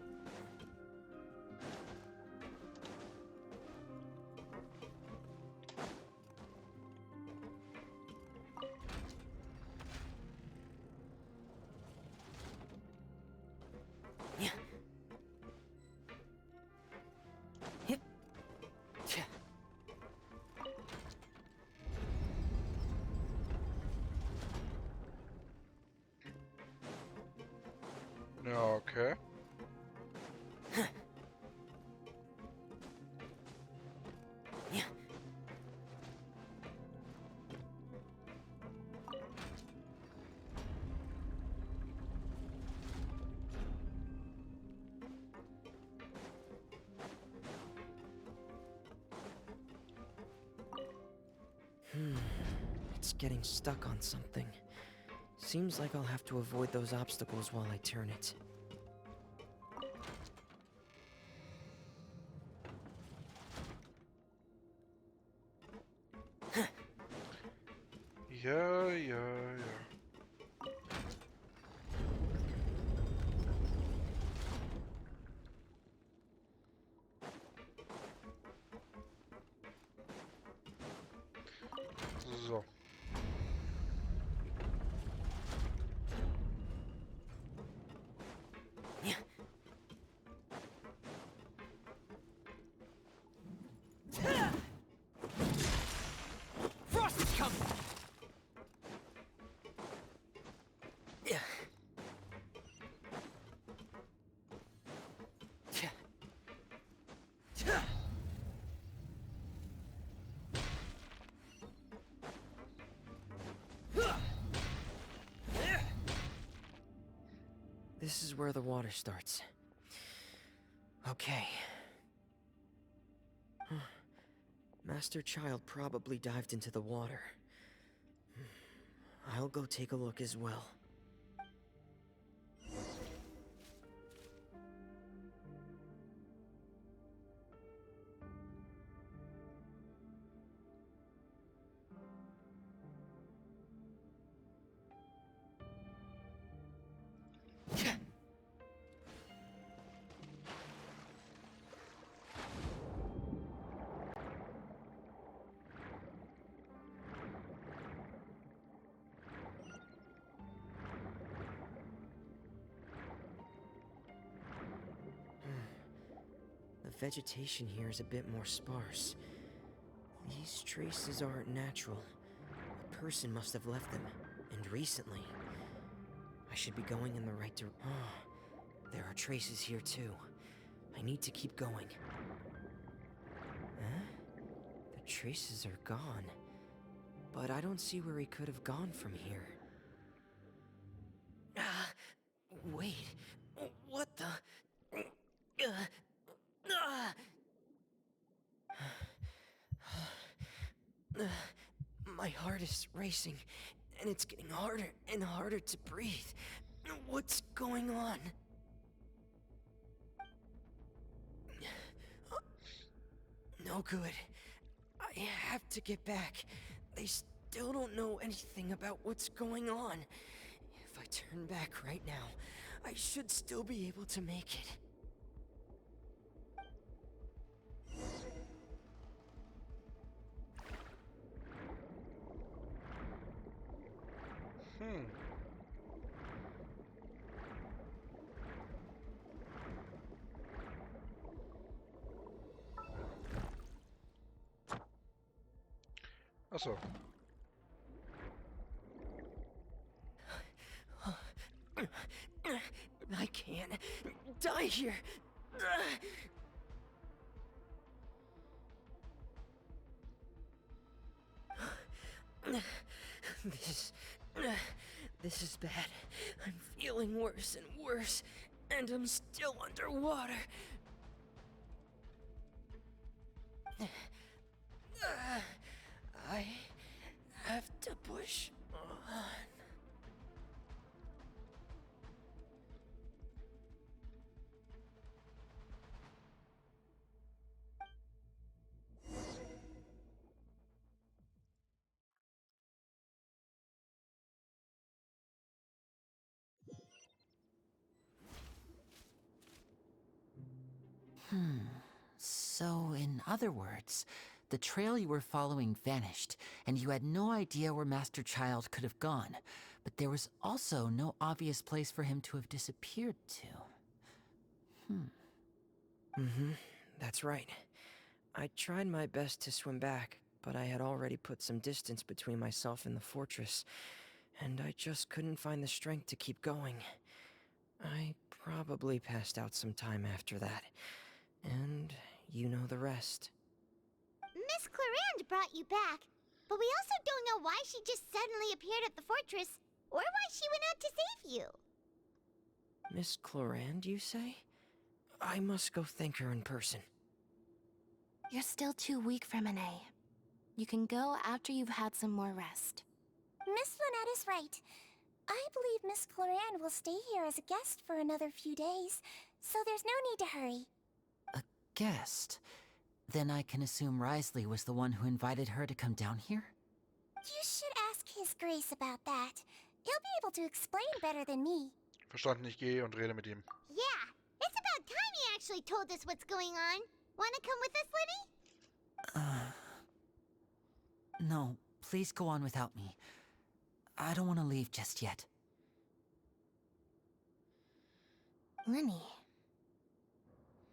Speaker 1: Ja, okay.
Speaker 5: It's getting stuck on something. Seems like I'll have to avoid those obstacles while I turn it.
Speaker 1: Ja, ja, ja. So.
Speaker 5: Frost is coming! This is where the water starts. Okay. Master Child probably dived into the water. I'll go take a look as well. The vegetation here is a bit more sparse. These traces aren't natural. A person must have left them, and recently. I should be going in the right direction. Oh, there are traces here too. I need to keep going. Huh? The traces are gone. But I don't see where he could have gone from here. Wait. What the? My heart is racing, and it's getting harder and harder to breathe. What's going on? No good. I have to get back. They still don't know anything about what's going on. If I turn back right now, I should still be able to make it.
Speaker 1: Achso.
Speaker 5: I can't die here. This is bad. I'm feeling worse and worse, and I'm still underwater. I have to push on.
Speaker 2: So, in other words, the trail you were following vanished, and you had no idea where Master Child could have gone, but there was also no obvious place for him to have disappeared to.
Speaker 5: That's right. I tried my best to swim back, but I had already put some distance between myself and the fortress, and I just couldn't find the strength to keep going. I probably passed out some time after that, and you know the rest.
Speaker 3: Miss Clarande brought you back, but we also don't know why she just suddenly appeared at the fortress, or why she went out to save you.
Speaker 5: Miss Clarande, you say? I must go thank her in person.
Speaker 4: You're still too weak, Freminet. You can go after you've had some more rest.
Speaker 3: Miss Lynette is right. I believe Miss Clarande will stay here as a guest for another few days, so there's no need to hurry.
Speaker 2: A guest? Then I can assume Risley was the one who invited her to come down here?
Speaker 3: You should ask His Grace about that. He'll be able to explain better than me.
Speaker 1: Verstanden, ich gehe und rede mit ihm.
Speaker 3: Yeah, it's about time he actually told us what's going on. Wanna come with us, Lenny?
Speaker 2: No, please go on without me. I don't want to leave just yet.
Speaker 4: Lenny.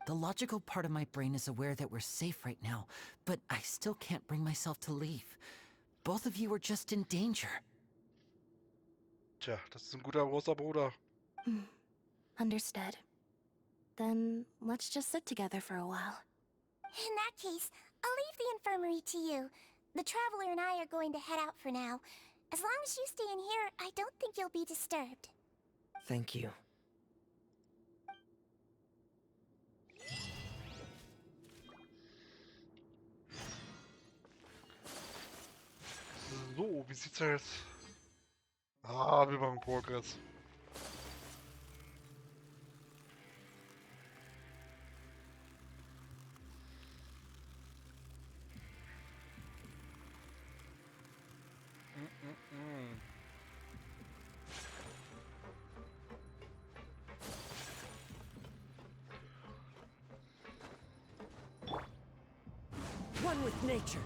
Speaker 2: The logical part of my brain is aware that we're safe right now, but I still can't bring myself to leave. Both of you are just in danger.
Speaker 1: Tja, das ist ein guter großer Bruder.
Speaker 4: Understood. Then let's just sit together for a while.
Speaker 3: In that case, I'll leave the infirmary to you. The Traveler and I are going to head out for now. As long as you stay in here, I don't think you'll be disturbed.
Speaker 5: Thank you.
Speaker 1: So, wie sieht's jetzt? Ah, wir machen Progress.
Speaker 2: One with nature.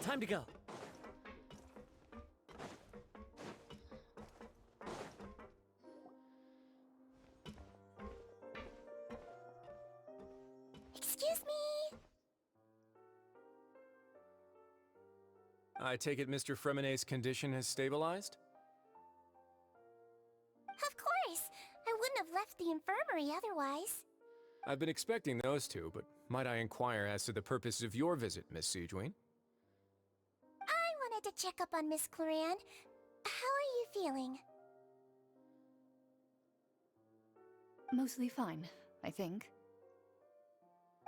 Speaker 2: Time to go.
Speaker 3: Excuse me?
Speaker 6: I take it Mr. Fremonet's condition has stabilized?
Speaker 3: Of course. I wouldn't have left the infirmary otherwise.
Speaker 6: I've been expecting those two, but might I inquire as to the purpose of your visit, Miss Siegewien?
Speaker 3: I wanted to check up on Miss Cloran. How are you feeling?
Speaker 7: Mostly fine, I think.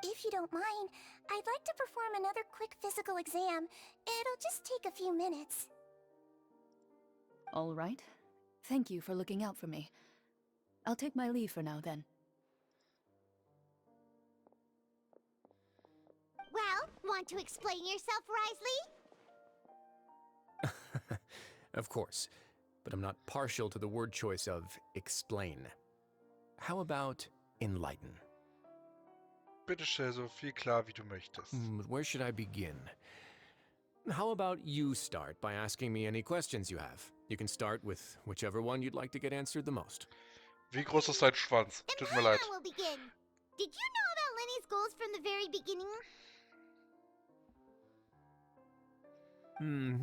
Speaker 3: If you don't mind, I'd like to perform another quick physical exam. It'll just take a few minutes.
Speaker 7: All right. Thank you for looking out for me. I'll take my leave for now, then.
Speaker 3: Well, want to explain yourself, Risley?
Speaker 6: Of course, but I'm not partial to the word choice of explain. How about enlighten?
Speaker 1: Bitte stell so viel klar, wie du möchtest.
Speaker 6: Where should I begin? How about you start by asking me any questions you have? You can start with whichever one you'd like to get answered the most.
Speaker 1: Wie groß ist dein Schwanz?
Speaker 3: Then
Speaker 1: Tut mir leid.
Speaker 3: Paimon will begin. Did you know about Lenny's goals from the very beginning?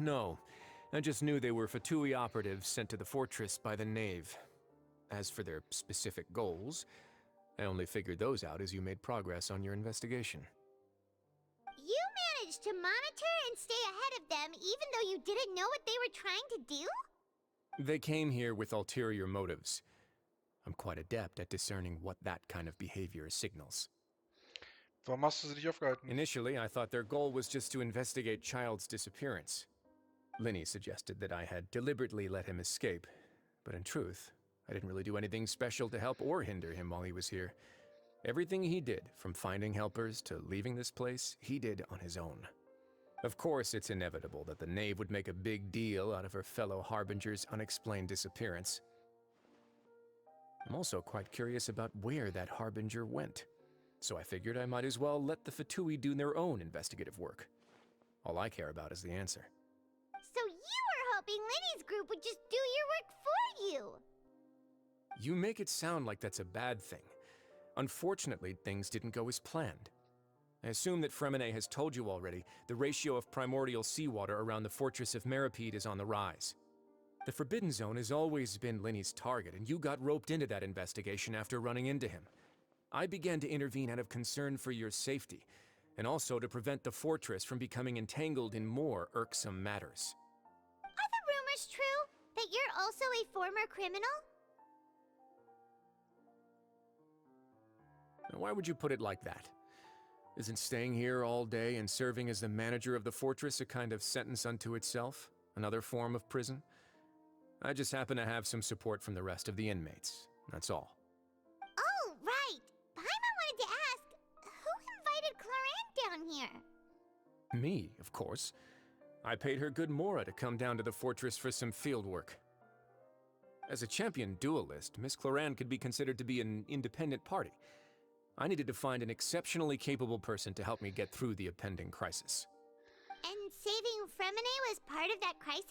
Speaker 6: No. I just knew they were Fatui operatives sent to the fortress by the Knave. As for their specific goals, I only figured those out as you made progress on your investigation.
Speaker 3: You managed to monitor and stay ahead of them even though you didn't know what they were trying to do?
Speaker 6: They came here with ulterior motives. I'm quite adept at discerning what that kind of behavior signals.
Speaker 1: Warum hast du sie nicht aufgehalten?
Speaker 6: Initially, I thought their goal was just to investigate Child's disappearance. Linny suggested that I had deliberately let him escape, but in truth, I didn't really do anything special to help or hinder him while he was here. Everything he did, from finding helpers to leaving this place, he did on his own. Of course, it's inevitable that the Knave would make a big deal out of her fellow Harbinger's unexplained disappearance. I'm also quite curious about where that Harbinger went, so I figured I might as well let the Fatui do their own investigative work. All I care about is the answer.
Speaker 3: So you were hoping Lenny's group would just do your work for you?
Speaker 6: You make it sound like that's a bad thing. Unfortunately, things didn't go as planned. I assume that Fremonet has told you already, the ratio of primordial seawater around the fortress of Meripede is on the rise. The Forbidden Zone has always been Linny's target, and you got roped into that investigation after running into him. I began to intervene out of concern for your safety, and also to prevent the fortress from becoming entangled in more irksome matters.
Speaker 3: Are the rumors true? That you're also a former criminal?
Speaker 6: Now, why would you put it like that? Isn't staying here all day and serving as the manager of the fortress a kind of sentence unto itself? Another form of prison. I just happen to have some support from the rest of the inmates. That's all.
Speaker 3: Oh, right. Paimon wanted to ask, who invited Cloran down here?
Speaker 6: Me, of course. I paid her good mora to come down to the fortress for some field work. As a champion duelist, Miss Cloran could be considered to be an independent party. I needed to find an exceptionally capable person to help me get through the impending crisis.
Speaker 3: And saving Fremine was part of that crisis?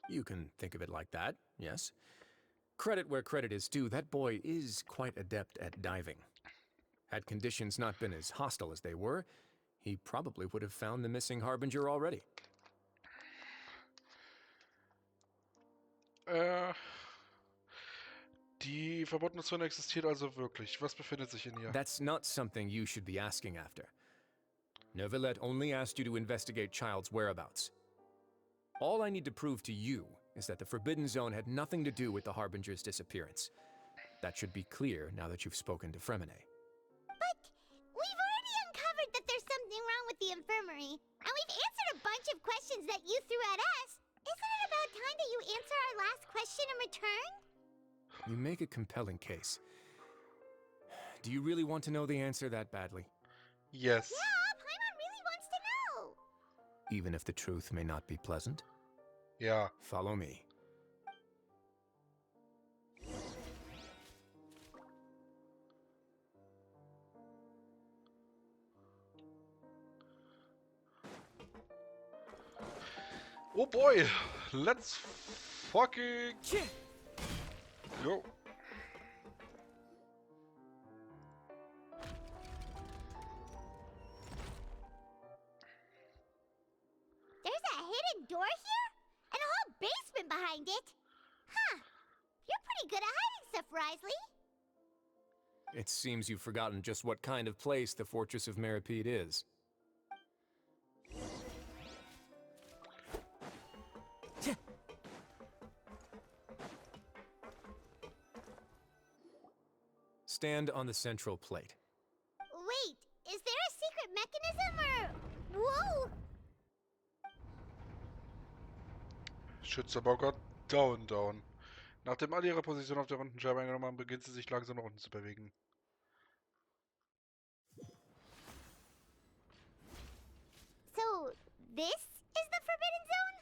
Speaker 6: You can think of it like that, yes. Credit where credit is due, that boy is quite adept at diving. Had conditions not been as hostile as they were, he probably would have found the missing Harbinger already.
Speaker 1: Die verbotene Zone existiert also wirklich. Was befindet sich in ihr?
Speaker 6: That's not something you should be asking after. Neuvillette only asked you to investigate Child's whereabouts. All I need to prove to you is that the Forbidden Zone had nothing to do with the Harbinger's disappearance. That should be clear now that you've spoken to Fremine.
Speaker 3: But we've already uncovered that there's something wrong with the infirmary, and we've answered a bunch of questions that you threw at us. Isn't it about time that you answer our last question in return?
Speaker 6: You make a compelling case. Do you really want to know the answer that badly?
Speaker 1: Yes.
Speaker 3: Yeah, Paimon really wants to know.
Speaker 6: Even if the truth may not be pleasant?
Speaker 1: Ja.
Speaker 6: Follow me.
Speaker 1: Oh boy, let's fucking go.
Speaker 3: There's a hidden door here? And a whole basement behind it? Huh. You're pretty good at hiding stuff, Risley.
Speaker 6: It seems you've forgotten just what kind of place the Fortress of Meripede is. Stand on the central plate.
Speaker 3: Wait, is there a secret mechanism or... Whoa!
Speaker 1: Schütze Bockert, down, down. Nachdem alle ihre Position auf der runden Scheibe eingenommen haben, beginnt sie sich langsam nach unten zu bewegen.
Speaker 3: So, this is the Forbidden Zone?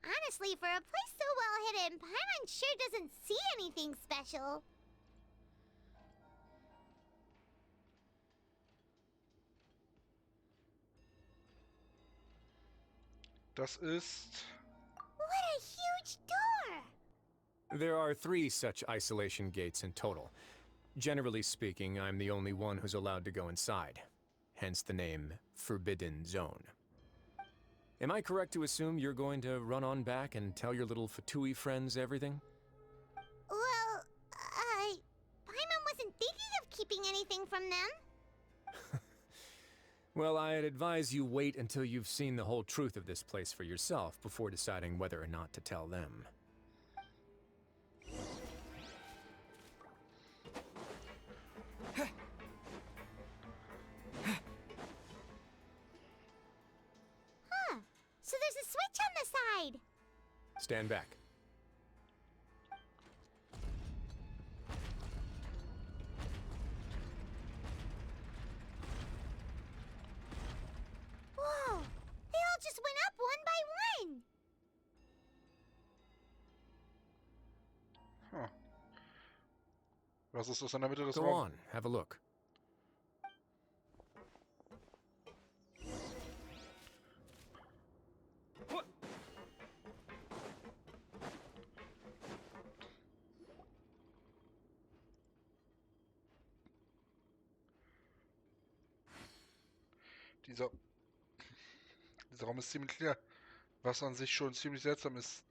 Speaker 3: Honestly, for a place so well hidden, Paimon sure doesn't see anything special.
Speaker 1: Das ist...
Speaker 3: What a huge door!
Speaker 6: There are 3 such isolation gates in total. Generally speaking, I'm the only one who's allowed to go inside. Hence the name Forbidden Zone. Am I correct to assume you're going to run on back and tell your little Fatui friends everything?
Speaker 3: Well, Paimon wasn't thinking of keeping anything from them.
Speaker 6: Well, I'd advise you wait until you've seen the whole truth of this place for yourself before deciding whether or not to tell them.
Speaker 3: Huh. So there's a switch on the side.
Speaker 6: Stand back.
Speaker 3: Whoa! They all just went up one by one.
Speaker 1: Huh. Was ist das in der Mitte des
Speaker 6: Go
Speaker 1: Raums?
Speaker 6: on, have a look.
Speaker 1: Dieser Raum ist ziemlich leer, was an sich schon ziemlich seltsam ist.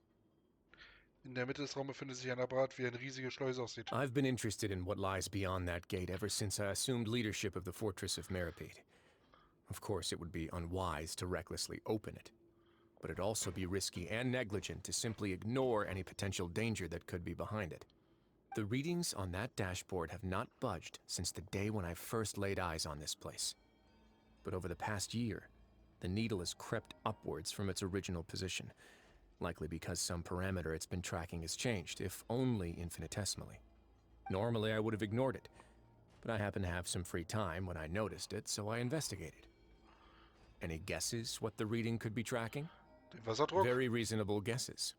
Speaker 1: In der Mitte des Raums befindet sich ein Apparat, wie eine riesige Schleuse aussieht.
Speaker 6: I've been interested in what lies beyond that gate ever since I assumed leadership of the Fortress of Meripede. Of course, it would be unwise to recklessly open it, but it'd also be risky and negligent to simply ignore any potential danger that could be behind it. The readings on that dashboard have not budged since the day when I first laid eyes on this place. But over the past year, The needle has crept upwards from its original position, likely because some parameter it's been tracking has changed, if only infinitesimally. Normally I would have ignored it, but I happened to have some free time when I noticed it, so I investigated. Any guesses what the reading could be tracking?
Speaker 1: Den Wasserdruck?
Speaker 6: Very reasonable guesses.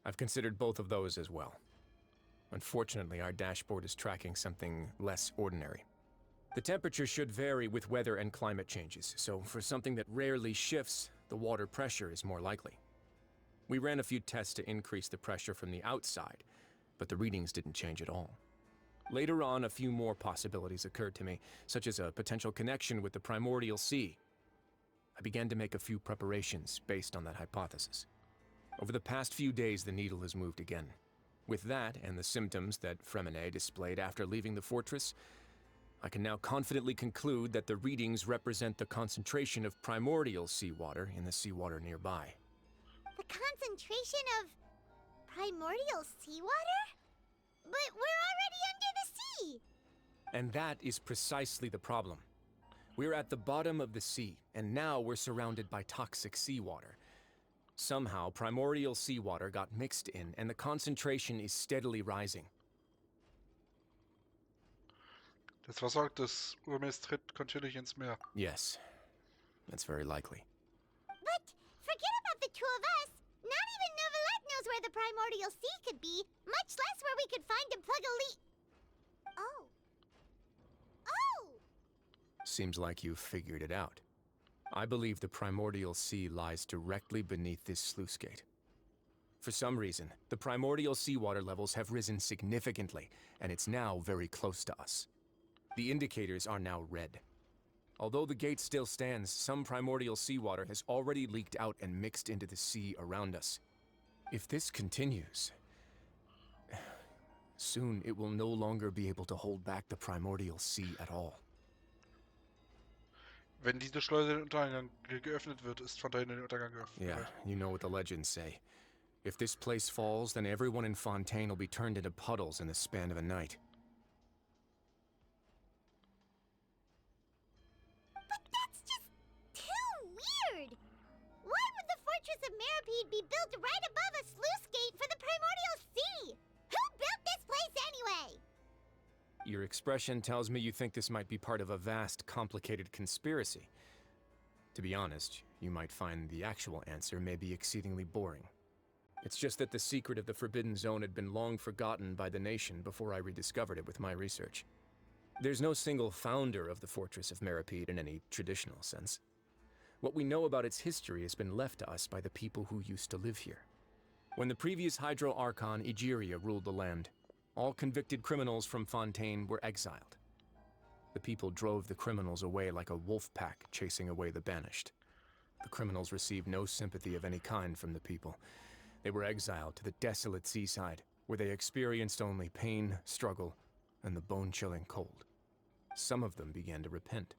Speaker 6: I've considered both of those as well. Unfortunately, our dashboard is tracking something less ordinary. The temperature should vary with weather and climate changes, so for something that rarely shifts, the water pressure is more likely. We ran a few tests to increase the pressure from the outside, but the readings didn't change at all. Later on, a few more possibilities occurred to me, such as a potential connection with the primordial sea. I began to make a few preparations based on that hypothesis. Over the past few days, the needle has moved again. With that, and the symptoms that Fremine displayed after leaving the fortress, I can now confidently conclude that the readings represent the concentration of primordial seawater in the seawater nearby.
Speaker 3: The concentration of primordial seawater? But we're already under the sea!
Speaker 6: And that is precisely the problem. We're at the bottom of the sea, and now we're surrounded by toxic seawater. Somehow, primordial seawater got mixed in, and the concentration is steadily rising.
Speaker 1: Das Wasser des Urmeers tritt kontinuierlich ins Meer.
Speaker 6: Yes, that's very likely.
Speaker 3: But forget about the two of us. Not even Novelette knows where the primordial sea could be, much less where we could find and plug a leak. Oh. Oh!
Speaker 6: Seems like you've figured it out. I believe the primordial sea lies directly beneath this sluice gate. For some reason, the primordial seawater levels have risen significantly, and it's now very close to us. The indicators are now red. Although the gate still stands, some primordial seawater has already leaked out and mixed into the sea around us. If this continues, soon it will no longer be able to hold back the primordial sea at all.
Speaker 1: Wenn diese Schleuse in den Untergang geöffnet wird, ist von dahin der Untergang geöffnet.
Speaker 6: Yeah, you know what the legends say. If this place falls, then everyone in Fontaine will be turned into puddles in the span of a night.
Speaker 3: But that's just too weird! Why would the Fortress of Meripede be built right above a sluice gate for the primordial sea? Who built this place anyway?
Speaker 6: Your expression tells me you think this might be part of a vast, complicated conspiracy. To be honest, you might find the actual answer may be exceedingly boring. It's just that the secret of the Forbidden Zone had been long forgotten by the nation before I rediscovered it with my research. There's no single founder of the Fortress of Meripede in any traditional sense. What we know about its history has been left to us by the people who used to live here. When the previous Hydro Archon Egeria ruled the land, all convicted criminals from Fontaine were exiled. The people drove the criminals away like a wolf pack chasing away the banished. The criminals received no sympathy of any kind from the people. They were exiled to the desolate seaside, where they experienced only pain, struggle, and the bone-chilling cold. Some of them began to repent,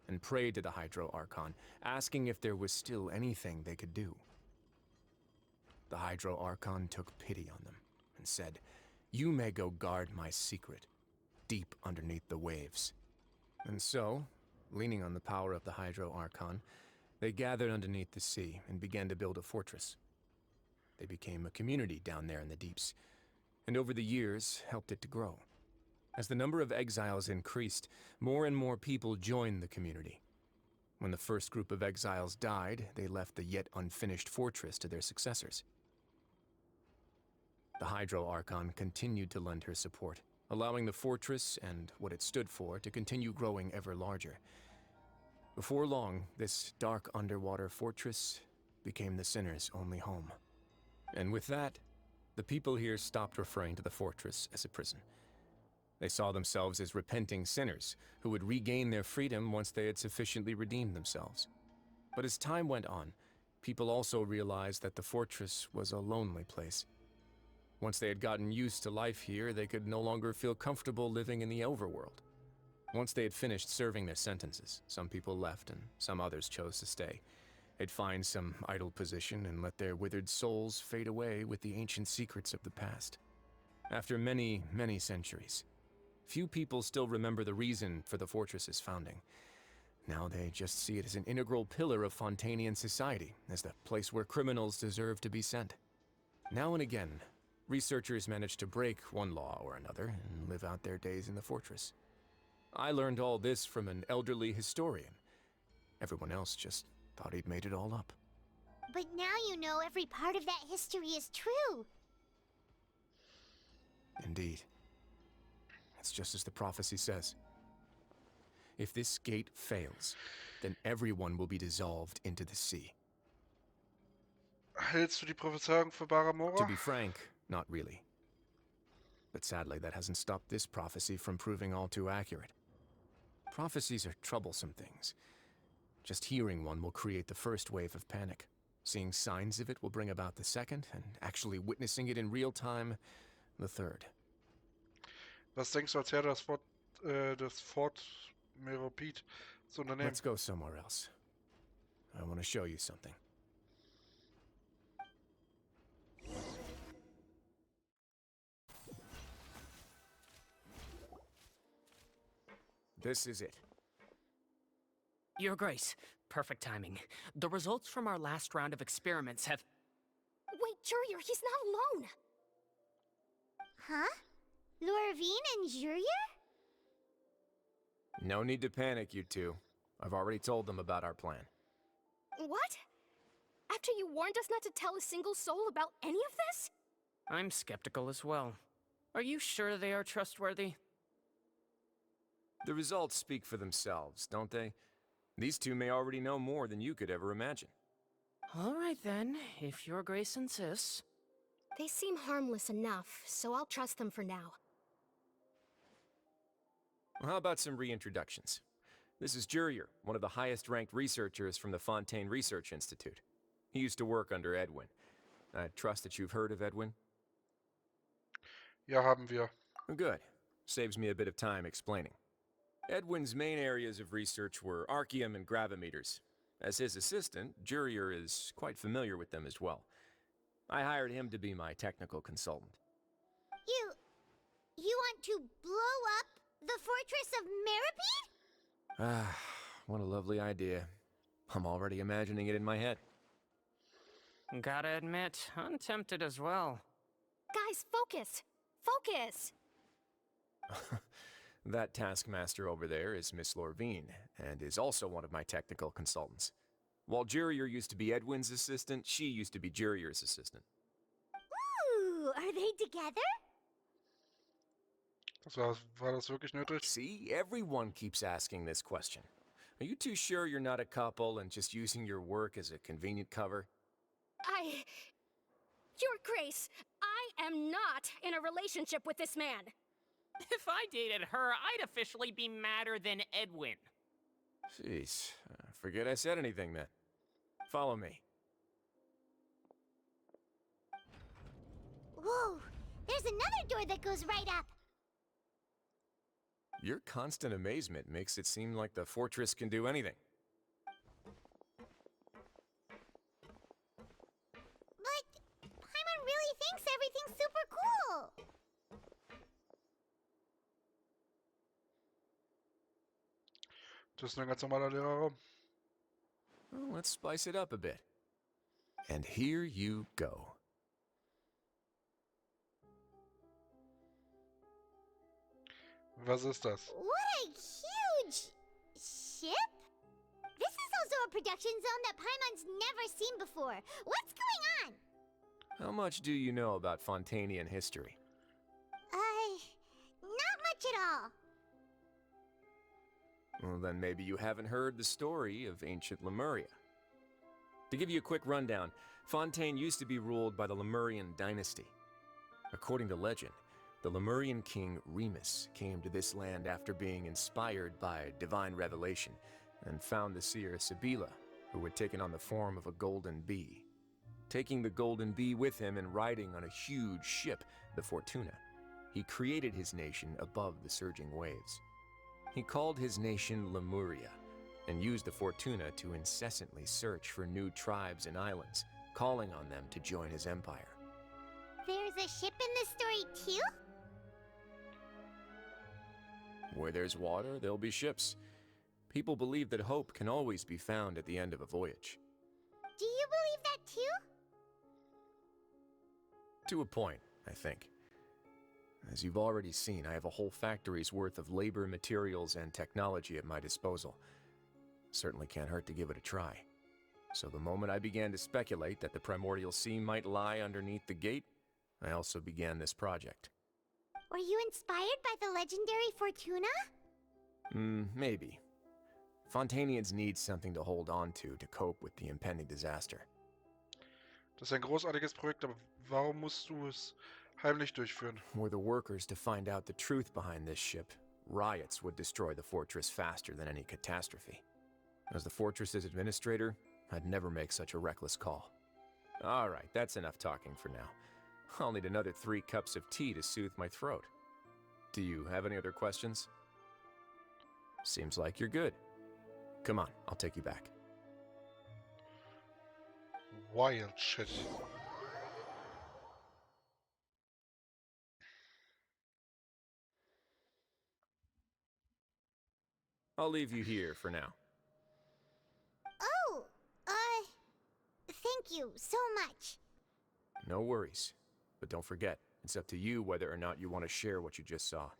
Speaker 6: and prayed to the Hydro Archon, asking if there was still anything they could do. The Hydro Archon took pity on them, and said, "You may go guard my secret, deep underneath the waves." And so, leaning on the power of the Hydro Archon, they gathered underneath the sea and began to build a fortress. They became a community down there in the deeps, and over the years helped it to grow. As the number of exiles increased, more and more people joined the community. When the first group of exiles died, they left the yet unfinished fortress to their successors. The Hydro Archon continued to lend her support, allowing the fortress and what it stood for to continue growing ever larger. Before long, this dark underwater fortress became the sinner's only home. And with that, the people here stopped referring to the fortress as a prison. They saw themselves as repenting sinners who would regain their freedom once they had sufficiently redeemed themselves. But as time went on, people also realized that the fortress was a lonely place. Once they had gotten used to life here, they could no longer feel comfortable living in the overworld. Once they had finished serving their sentences, some people left and some others chose to stay. They'd find some idle position and let their withered souls fade away with the ancient secrets of the past. After many, many centuries, few people still remember the reason for the fortress's founding. Now they just see it as an integral pillar of Fontanian society, as the place where criminals deserve to be sent. Now and again, researchers manage to break one law or another and live out their days in the fortress. I learned all this from an elderly historian. Everyone else just thought he'd made it all up.
Speaker 3: But now you know every part of that history is true.
Speaker 6: Indeed. It's just as the prophecy says. If this gate fails, then everyone will be dissolved into the sea.
Speaker 1: Hältst du die Prophezeiung für bare Mora?
Speaker 6: To be frank, not really. But sadly, that hasn't stopped this prophecy from proving all too accurate. Prophecies are troublesome things. Just hearing one will create the first wave of panic. Seeing signs of it will bring about the second, and actually witnessing it in real time, the third.
Speaker 1: Was denkst du, als Herr des Fort Meropid zu unternehmen?
Speaker 6: Let's go somewhere else. I want to show you something. This is it.
Speaker 5: Your Grace, perfect timing. The results from our last round of experiments have...
Speaker 4: Wait, Jurier, he's not alone!
Speaker 3: Huh? Lorvine and Jurier?
Speaker 6: No need to panic, you two. I've already told them about our plan.
Speaker 4: What? After you warned us not to tell a single soul about any of this?
Speaker 5: I'm skeptical as well. Are you sure they are trustworthy?
Speaker 6: The results speak for themselves, don't they? These two may already know more than you could ever imagine.
Speaker 5: All right then, if Your Grace insists.
Speaker 4: They seem harmless enough, so I'll trust them for now.
Speaker 6: Well, how about some reintroductions? This is Jurier, one of the highest-ranked researchers from the Fontaine Research Institute. He used to work under Edwin. I trust that you've heard of Edwin?
Speaker 1: Ja, haben wir.
Speaker 6: Good. Saves me a bit of time explaining. Edwin's main areas of research were archaeum and gravimeters. As his assistant, Jurier is quite familiar with them as well. I hired him to be my technical consultant.
Speaker 3: You want to blow up the fortress of Meropide?
Speaker 6: Ah, what a lovely idea. I'm already imagining it in my head.
Speaker 5: Gotta admit, I'm tempted as well.
Speaker 4: Guys, focus! Focus!
Speaker 6: That taskmaster over there is Miss Lorvine, and is also one of my technical consultants. While Jurier used to be Edwin's assistant, she used to be Jurier's assistant.
Speaker 3: Ooh, are they together?
Speaker 1: War das wirklich nötig?
Speaker 6: See, everyone keeps asking this question. Are you too sure you're not a couple and just using your work as a convenient cover?
Speaker 4: Your Grace, I am not in a relationship with this man.
Speaker 5: If I dated her, I'd officially be madder than Edwin.
Speaker 6: Jeez, forget I said anything then. Follow me.
Speaker 3: Whoa, there's another door that goes right up.
Speaker 6: Your constant amazement makes it seem like the fortress can do anything.
Speaker 3: But Paimon really thinks everything's super cool.
Speaker 1: Das ist ein ganz normaler Lehrerraum.
Speaker 6: Well, let's spice it up a bit. And here you go.
Speaker 1: Was ist das?
Speaker 3: What a huge ship? This is also a production zone that Paimon's never seen before. What's going on?
Speaker 6: How much do you know about Fontanian history?
Speaker 3: Not much at all.
Speaker 6: Well, then maybe you haven't heard the story of ancient Lemuria. To give you a quick rundown, Fontaine used to be ruled by the Lemurian dynasty. According to legend, the Lemurian king Remus came to this land after being inspired by divine revelation and found the seer Sibila, who had taken on the form of a golden bee. Taking the golden bee with him and riding on a huge ship, the Fortuna, he created his nation above the surging waves. He called his nation Lemuria and used the Fortuna to incessantly search for new tribes and islands, calling on them to join his empire.
Speaker 3: There's a ship in this story too?
Speaker 6: Where there's water, there'll be ships. People believe that hope can always be found at the end of a voyage.
Speaker 3: Do you believe that too?
Speaker 6: To a point, I think. As you've already seen, I have a whole factory's worth of labor, materials, and technology at my disposal. Certainly can't hurt to give it a try. So the moment I began to speculate that the primordial sea might lie underneath the gate, I also began this project.
Speaker 3: Were you inspired by the legendary Fortuna?
Speaker 6: Maybe. Fontanians need something to hold on to cope with the impending disaster.
Speaker 1: Das ist ein großartiges Projekt, aber warum musst du es heimlich durchführen?
Speaker 6: Were the workers to find out the truth behind this ship, riots would destroy the fortress faster than any catastrophe. As the fortress's administrator, I'd never make such a reckless call. All right, that's enough talking for now. I'll need another 3 cups of tea to soothe my throat. Do you have any other questions? Seems like you're good. Come on, I'll take you back.
Speaker 1: Wild shit.
Speaker 6: I'll leave you here for now.
Speaker 3: Oh, thank you so much.
Speaker 6: No worries. But don't forget, it's up to you whether or not you want to share what you just saw.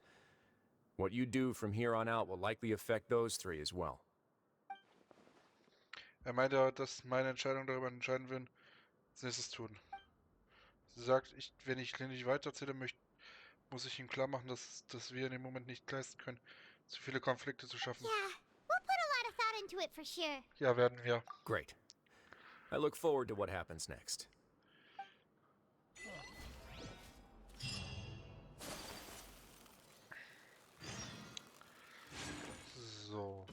Speaker 6: What you do from here on out will likely affect those 3 as well.
Speaker 1: Meinte, dass meine Entscheidung darüber entscheiden werden, als nächstes tun. Sie sagt, wenn ich nicht weitererzähle möchte, muss ich ihm klar machen, dass wir in dem Moment nicht leisten können, zu viele Konflikte zu schaffen.
Speaker 3: Yeah, we'll put a lot of thought into it for sure.
Speaker 1: Ja, werden wir.
Speaker 6: Great. I look forward to what happens next.
Speaker 1: So.